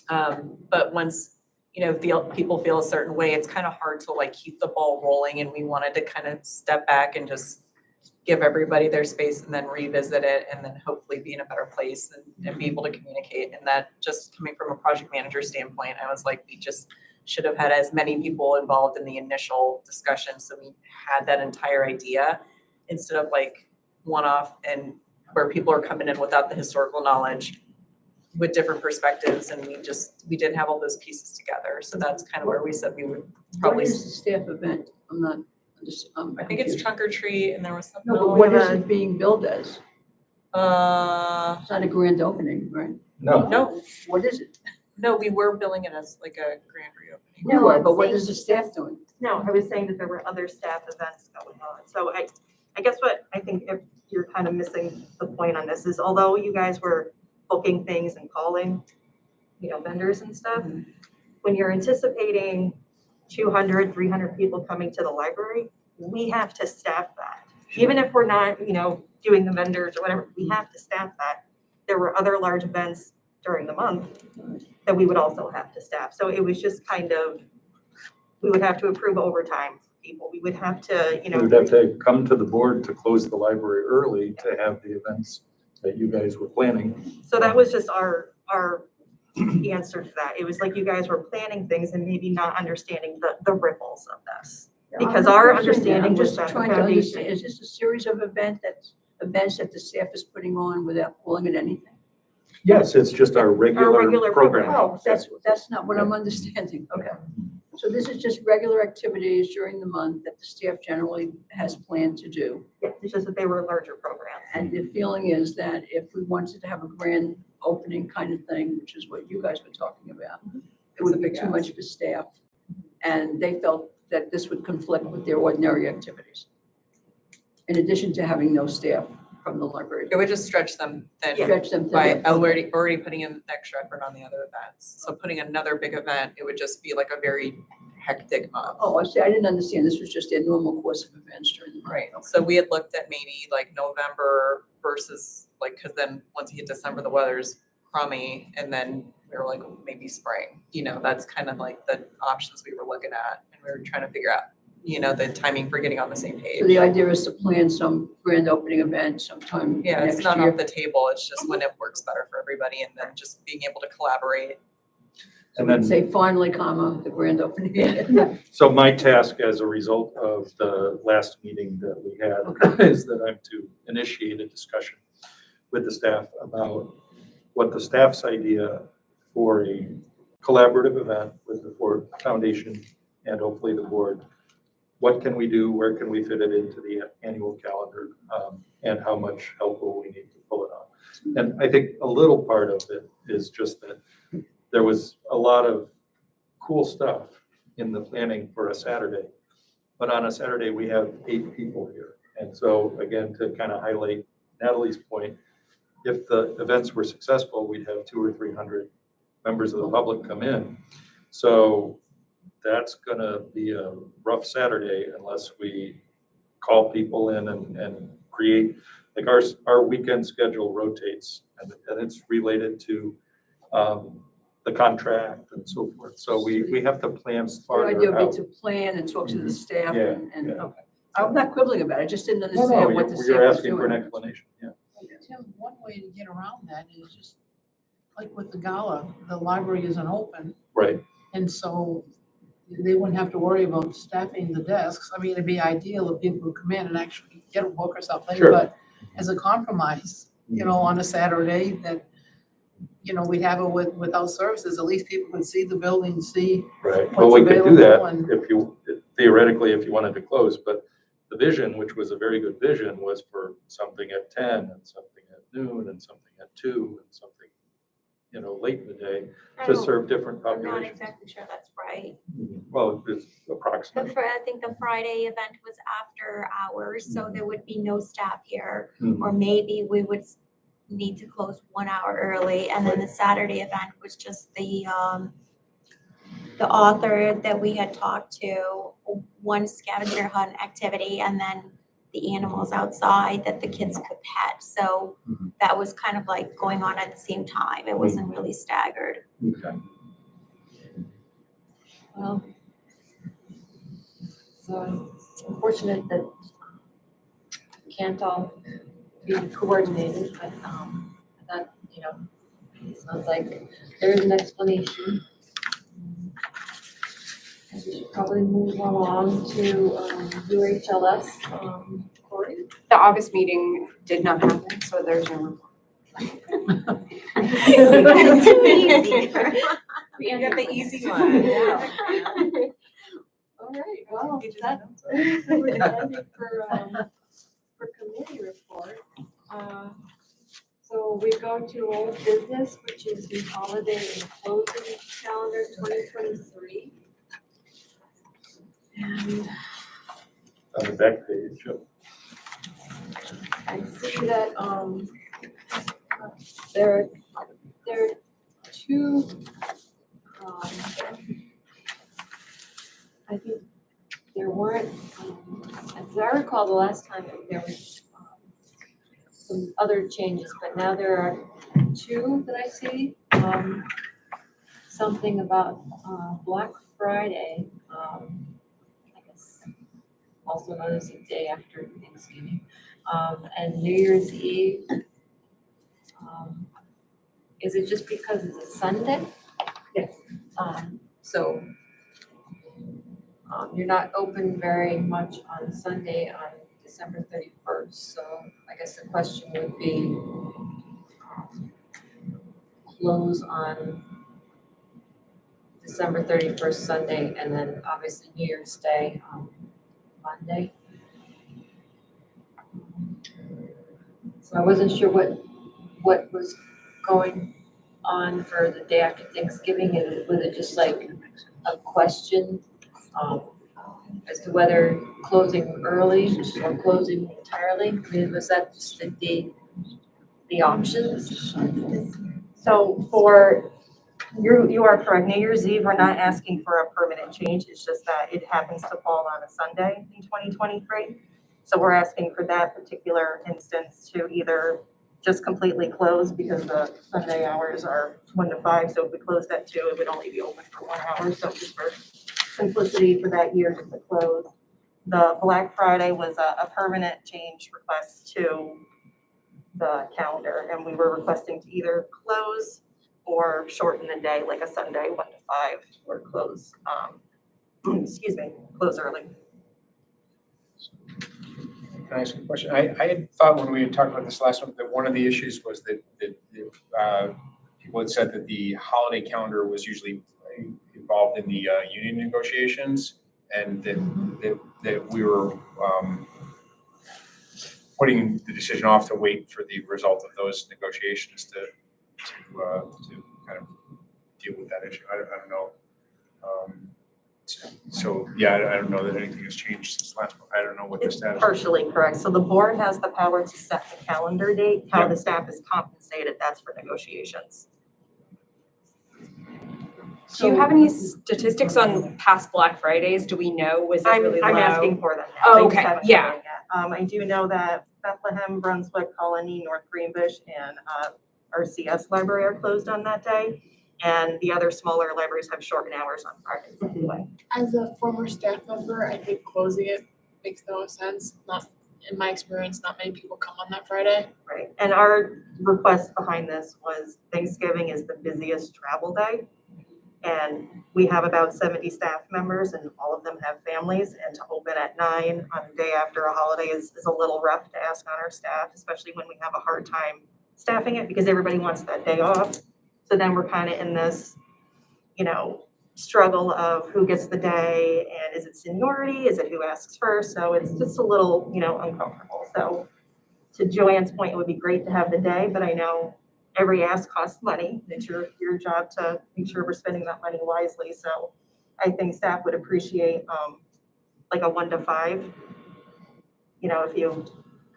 But once, you know, people feel a certain way, it's kind of hard to like keep the ball rolling, and we wanted to kind of step back and just give everybody their space and then revisit it and then hopefully be in a better place and be able to communicate. And that just coming from a project manager standpoint, I was like, we just should have had as many people involved in the initial discussion so we had that entire idea instead of like one-off and where people are coming in without the historical knowledge with different perspectives, and we didn't have all those pieces together. So that's kind of where we said we would probably. What is the staff event? I'm not, I think it's trunk or treat, and there was something. No, but what is it being billed as? It's Uh, not a grand opening, right? No, no, What is it? no, we were billing it as like a grand reopening. You are, but what is the staff doing? No, I was saying that there were other staff events going on. So I guess what I think if you're kind of missing the point on this is although you guys were booking things and calling, you know, vendors and stuff, when you're anticipating 200, 300 people coming to the library, we have to staff that. Even if we're not, you know, doing the vendors or whatever, we have to staff that. There were other large events during the month that we would also have to staff. So it was just kind of, we would have to approve overtime for people. We would have to, you know. we would have to come to the board to close the library early to have the events that you guys were planning. So that was just our answer to that. It was like you guys were planning things and maybe not understanding the ripples of this. Because our understanding was that the I'm just trying to understand, foundation. is this a series of events that the staff is putting on without calling it anything? Yes, it's just our regular regular program. Oh, that's not what I'm understanding. Okay. So this is just regular activities during the month that the staff generally has planned to do. Yeah, it's just that they were larger programs. And the feeling is that if we wanted to have a grand opening kind of thing, which is what you guys were talking about, it would be too much for staff. And they felt that this would conflict with their ordinary activities. In addition to having no staff from the library. It would just stretch them then Stretch them by thin. already putting in extra effort on the other events. So putting another big event, it would just be like a very hectic month. Oh, I see, I didn't understand, this was just their normal course of events during the month. Right, so we had looked at maybe like November versus like, cause then once you hit December, the weather's crummy, and then we were like, maybe spring, you know, that's kind of like the options we were looking at, and we were trying to figure out, you know, the timing for getting on the same page. So the idea is to plan some grand opening event sometime Yeah, next year. it's not off the table, it's just when it works better for everybody, and then just being able to collaborate. And then, Say finally, comma, the grand opening. so my task as a result of the last meeting that we had is that I'm to initiate a discussion with the staff about what the staff's idea for a collaborative event with the Ford Foundation and hopefully the board. What can we do? Where can we fit it into the annual calendar? And how much help will we need to pull it off? And I think a little part of it is just that there was a lot of cool stuff in the planning for a Saturday. But on a Saturday, we have 8 people here. And so again, to kind of highlight Natalie's point, if the events were successful, we'd have 200 or 300 members of the public come in. So that's gonna be a rough Saturday unless we call people in and create, like our weekend schedule rotates and it's related to the contract and so forth. So we have to plan The farther idea would out. be to plan and talk to the staff Yeah, and, yeah. okay. I'm not quibbling about it, I just didn't No, understand what the staff you're was asking for an doing. explanation, yeah. Tim, one way to get around that is just, like with the gala, the library isn't open, Right, and so they wouldn't have to worry about staffing the desks. I mean, it'd be ideal if people would come in and actually get a book or something. Sure. But as a compromise, on a Saturday, that, we'd have it without services, at least people could see the building, see. right. Well, we What's could do that available if theoretically, if you wanted to close, but the vision, which was a very good vision, was for something at 10 and something at noon and something at 2 and something, late in the day to serve different I'm not populations. exactly sure that's right. Well, it's approximate. I think the Friday event was after hours, so there would be no staff here. Mhm. Or maybe we would need to close 1 hour early, and then the Saturday event was just the author that we had talked to, one scavenger hunt activity, and then the animals outside that the kids could pet. So Mhm. that was kind of like going on at the same time. It wasn't really staggered. Okay. Well, so it's unfortunate that we can't all be coordinated, but that, sounds like there is an explanation. And we should probably move along to UHLS, Cory. The August meeting did not happen, so there's no report. Too easy. You got the easy one. All right, well, that's it for committee report. So we go to old business, which is the holiday and closing calendar 2023. And On the back page. I see that, there are 2, I think there weren't, as I recall, the last time there was some other changes, but now there are 2 that I see. Something about Black Friday, I guess also known as the day after Thanksgiving, and New Year's Eve. Is it just because it's a Sunday? Yes. So you're not open very much on Sunday on December 31st, so I guess the question would be close on December 31st Sunday, and then obviously New Year's Day on Monday. So I wasn't sure what was going on for the day after Thanksgiving, and was it just like a question as to whether closing early or closing entirely? I mean, was that just the options? So for, you are correct, New Year's Eve, we're not asking for a permanent change, it's just that it happens to fall on a Sunday in 2023. So we're asking for that particular instance to either just completely close because the Sunday hours are 1 to 5, so if we closed at 2, it would only be open for 1 hour, so just for simplicity for that year just to close. The Black Friday was a permanent change request to the calendar, and we were requesting to either close or shorten the day, like a Sunday, 1 to 5, or close, close early. Can I ask a question? I had thought when we had talked about this last one, that one of the issues was that people had said that the holiday calendar was usually involved in the union negotiations, and that we were putting the decision off to wait for the result of those negotiations to kind of deal with that issue. I don't know. So yeah, I don't know that anything has changed since last month. I don't know what the It's status is. partially correct. So the board has the power to set the calendar date. How Yeah. the staff is compensated, that's for negotiations. Do you have any statistics on past Black Fridays? Do we know, was it really low? I'm asking for them now. Oh, They just okay, haven't yeah. come in yet. I do know that Bethlehem, Brunswick, Colony, North Greenbush, and our CS library are closed on that day. And the other smaller libraries have shortened hours on Fridays anyway. As a former staff member, I think closing it makes the most sense. Not, in my experience, not many people come on that Friday. Right, and our request behind this was Thanksgiving is the busiest travel day. And we have about 70 staff members and all of them have families, and to open at 9 on the day after a holiday is a little rough to ask on our staff, especially when we have a hard time staffing it because everybody wants that day off. So then we're kind of in this, struggle of who gets the day and is it seniority? Is it who asks first? So it's just a little, uncomfortable. So to Joanne's point, it would be great to have the day, but I know every ask costs money. It's your job to make sure we're spending that money wisely. So I think staff would appreciate like a 1 to 5, if you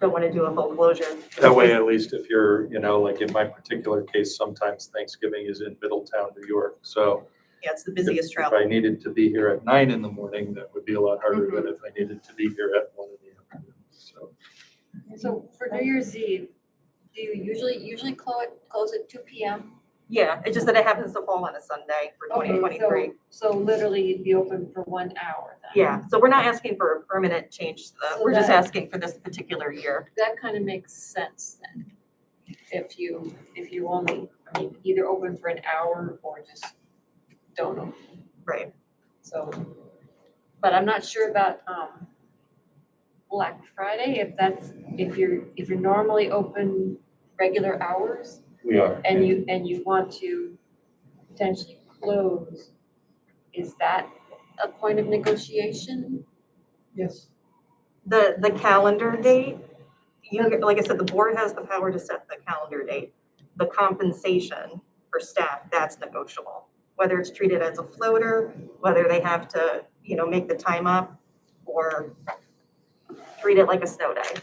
don't want to do a full closure. That way, at least if you're, like in my particular case, sometimes Thanksgiving is in Middletown, New York. So Yeah, it's the busiest if travel. I needed to be here at 9 in the morning, that would be a lot harder than if I needed to be here at 1 in the afternoon. So for New Year's Eve, do you usually close at 2 p.m.? Yeah, it's just that it happens to fall on a Sunday for 2023. So literally you'd be open for 1 hour then? Yeah, so we're not asking for a permanent change to that. So We're just that- asking for this particular year. That kind of makes sense then. If you only, either open for an hour or just don't open. Right. So, but I'm not sure about Black Friday, if you're normally open regular hours We are. and you want to potentially close, is that a point of negotiation? Yes. The calendar date, like I said, the board has the power to set the calendar date. The compensation for staff, that's negotiable. Whether it's treated as a floater, whether they have to, make the time up or treat it like a snow day.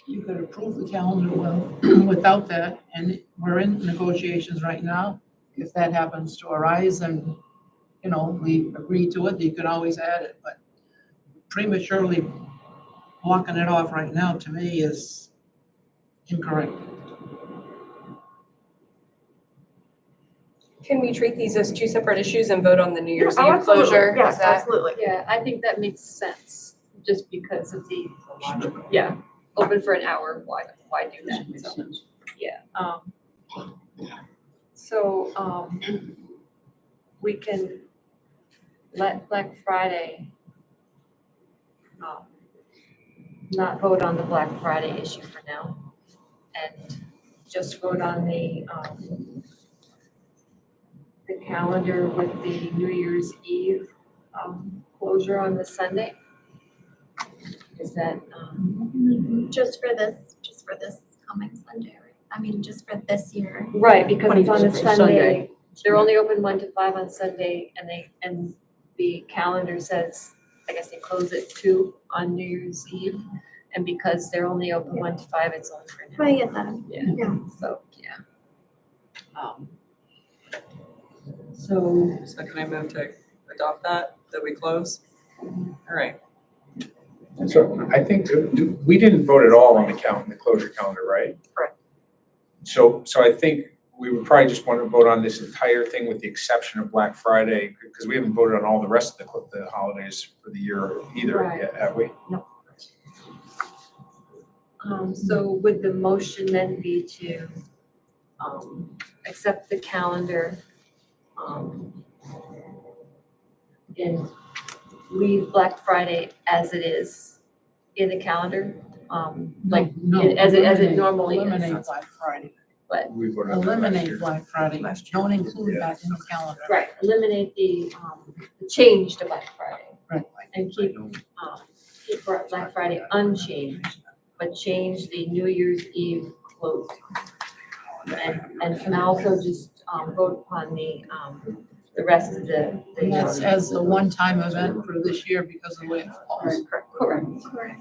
You could approve the calendar without that, and we're in negotiations right now. If that happens to arise and, we agree to it, you can always add it, but prematurely blocking it off right now, to me, is incorrect. Can we treat these as 2 separate issues and vote on the New Year's Oh, Eve absolutely. closure? Yes, Is that- absolutely. Yeah, I think that makes sense, just because of the, yeah, open for an hour, why do that? Makes So, sense. yeah, so, we can let Black Friday, not vote on the Black Friday issue for now, and just vote on the calendar with the New Year's Eve, closure on the Sunday. Is that, Just for this coming Sunday, right? I mean, just for this year. right, because it's on a 21st Sunday, they're only open 1 to 5 on Sunday, and the calendar says, I guess they close at 2 on New Year's Eve, and because they're only open 1 to 5, it's only for now. I get that. Yeah, so, yeah. So, So can I move to adopt that we close? All right. So I think we didn't vote at all on the closure calendar, right? Correct. So I think we would probably just want to vote on this entire thing with the exception of Black Friday, because we haven't voted on all the rest of the holidays for the year either Right. yet, have we? so would the motion then be to accept the calendar, and leave Black Friday as it is in the calendar, like, No, as it eliminate- normally is. Eliminate Black Friday. But, We voted on that last Eliminate year. Black Friday. Don't include that in the calendar. right, eliminate the change to Black Friday. Right. And keep Black Friday unchanged, but change the New Year's Eve close. And also just, vote upon the rest of the. And that's as a one-time event for this year because of the way it falls. Correct. Correct.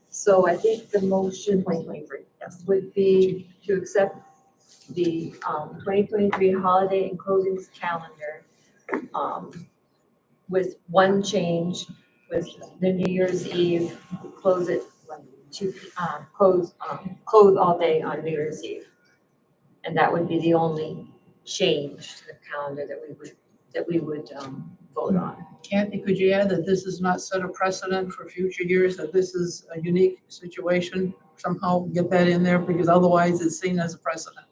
So I think the motion, 2023, yes, would be to accept the 2023 holiday and closings calendar with one change, with the New Year's Eve, close it close all day on New Year's Eve. And that would be the only change to the calendar that we would vote on. Kathy, could you add that this is not set a precedent for future years, that this is a unique situation? Somehow get that in there, because otherwise it's seen as a precedent.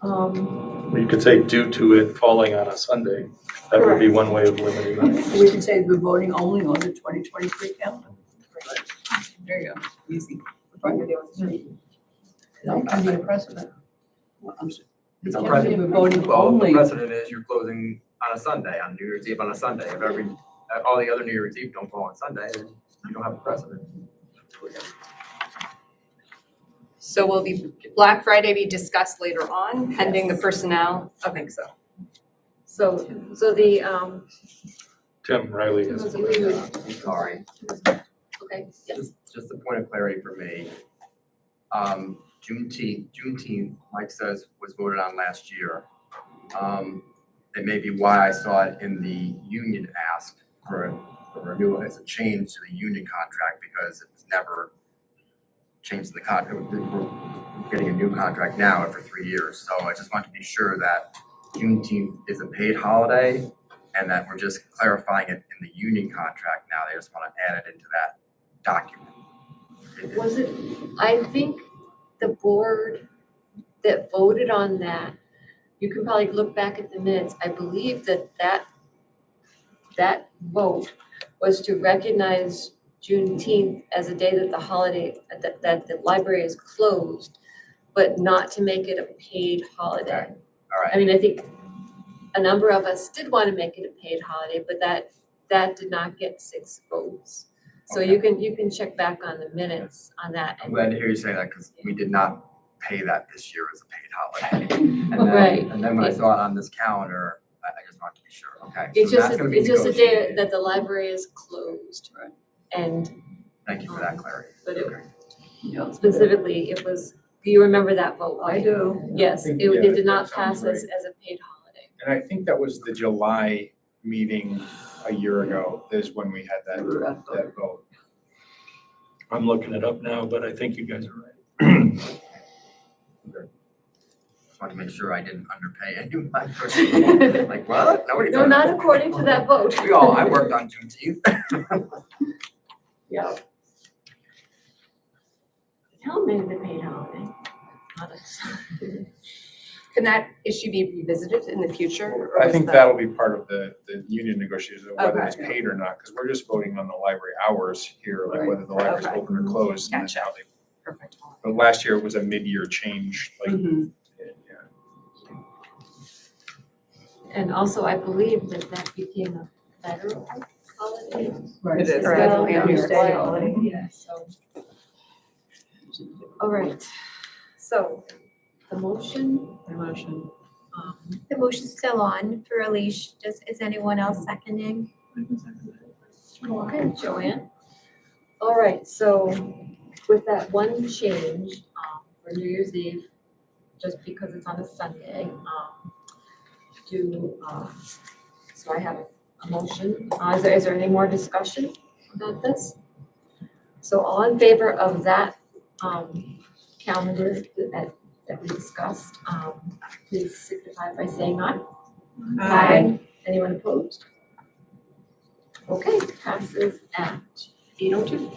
You could say due to it falling on a Sunday. That would be one way of limiting it. We can say we're voting only on the 2023 calendar. There you go, easy. That can be a precedent. Well, I'm s- It's a We're precedent. voting Well, the only. precedent is you're closing on a Sunday, on New Year's Eve on a Sunday. If all the other New Year's Eve don't fall on Sunday, then you don't have a precedent. So will the Black Friday be discussed later on pending the personnel? I think so. So the, Tim Riley is. Sorry. okay, yes. Just a point of clarity for me. Juneteenth, Mike says, was voted on last year. It may be why I saw it in the union ask for a renewal as a change to the union contract, because it was never changed in the contract. We're getting a new contract now after 3 years. So I just want to be sure that Juneteenth is a paid holiday and that we're just clarifying it in the union contract now. They just want to add it into that document. Was it, I think the board that voted on that, you can probably look back at the minutes, I believe that vote was to recognize Juneteenth as a day that the holiday, that the library is closed, but not to make it a paid holiday. Okay. All right. I mean, I think a number of us did want to make it a paid holiday, but that did not get 6 votes. So Okay. you can check back on the minutes on that. I'm glad to hear you say that because we did not pay that this year as a paid holiday. And then, Right. And then when I saw it on this calendar, I just wanted to be sure. Okay. It's So just, that's gonna be it's just a day negotiated. that the library is closed. Right. And, Thank you for that clarity. but it Okay. Yeah. specifically, it was, do you remember that vote? I do. Yes, I think, it yeah, did not that sounds pass as a paid holiday. And I think that was the July meeting a year ago, is when we had that vote. I'm looking it up now, but I think you guys are right. Just wanted to make sure I didn't underpay anybody. Like, what? Nobody No, told me. not according to that vote. I worked on Juneteenth. Yeah. Tell me the paid holiday. Can that issue be revisited in the future? or I was think that- that'll be part of the union negotiations, whether it's Okay. paid or not, because we're just voting on the library hours here, like Right. whether the library's Okay. open or closed. and that's Gotcha. how they- Perfect. But last year was a mid-year change, like, Mhm. yeah. And also, I believe that became a federal holiday. Right. It is. as well. Right. New York State holiday. Yeah, so. All right, so the motion, The motion's still on for Elise. Is anyone else seconding? okay, Joanne. All right, so with that one change, for New Year's Eve, just because it's on a Sunday, so I have a motion. Is there any more discussion about this? So all in favor of that, calendar that we discussed, please signify by saying aye. Aye. Anyone opposed? Okay, passes at 8:02.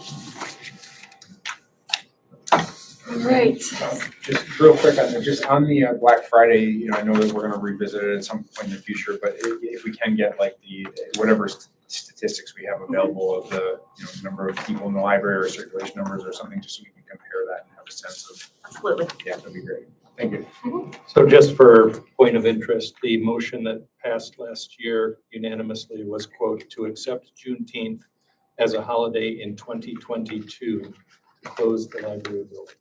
Right. Just real quick on the Black Friday, I know that we're gonna revisit it at some point in the future, but if we can get like the, whatever statistics we have available of the, number of people in the library or circulation numbers or something, just so we can compare that and have a sense of, Absolutely. yeah, that'd be great. Thank you. So just for point of interest, the motion that passed last year unanimously was, quote, to accept Juneteenth as a holiday in 2022 to close the library building.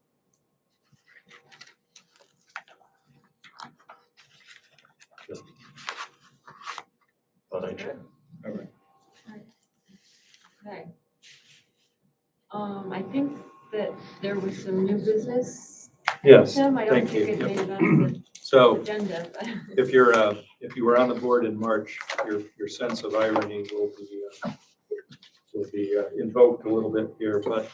Just thought I'd check. Okay. Okay. I think that there was some new business. Yes, Tim, I don't thank think you. it Yep. made it on the So agenda, but. if you were on the board in March, your sense of irony will be invoked a little bit here, but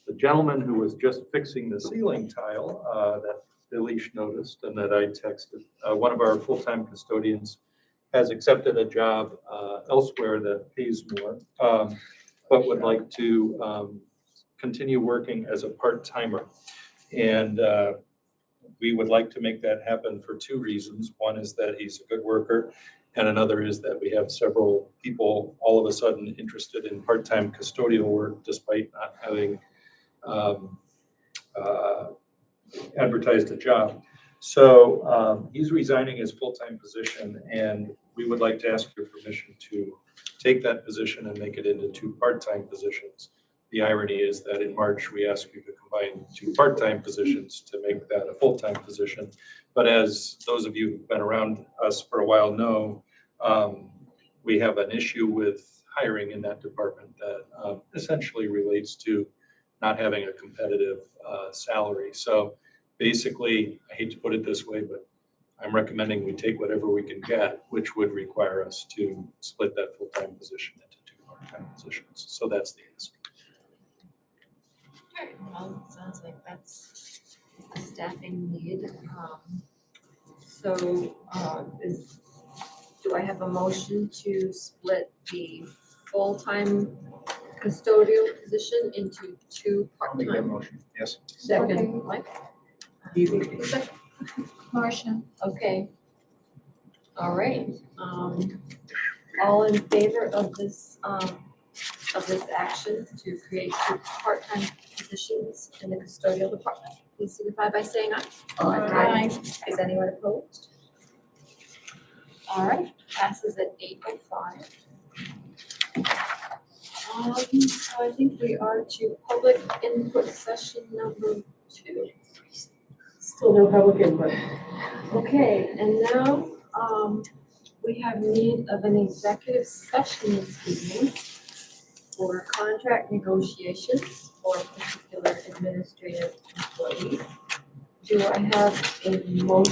the gentleman who was just fixing the ceiling tile that Delish noticed and that I texted, one of our full-time custodians has accepted a job elsewhere that pays more, but would like to continue working as a part-timer. And we would like to make that happen for two reasons. One is that he's a good worker, and another is that we have several people all of a sudden interested in part-time custodial work despite not having advertised a job. So he's resigning his full-time position, and we would like to ask your permission to take that position and make it into two part-time positions. The irony is that in March, we asked you to combine two part-time positions to make that a full-time position. But as those of you who've been around us for a while know, we have an issue with hiring in that department that essentially relates to not having a competitive salary. So basically, I hate to put it this way, but I'm recommending we take whatever we can get, which would require us to split that full-time position into two part-time positions. So that's the answer. Alright, well, sounds like that's a staffing need. Do I have a motion to split the full-time custodial position into two I'll make that part-time? motion. Yes. Second, Mike? Second. Marcia. Okay. All right, all in favor of this action to create two part-time positions in the custodial department, please signify by saying aye. Aye. Is anyone opposed? All right, passes at 8:05. So I think we are to public input session number 2. Still no public input. Okay, and now, we have need of an executive session this evening for contract negotiations for a particular administrative employee. Do I have a motion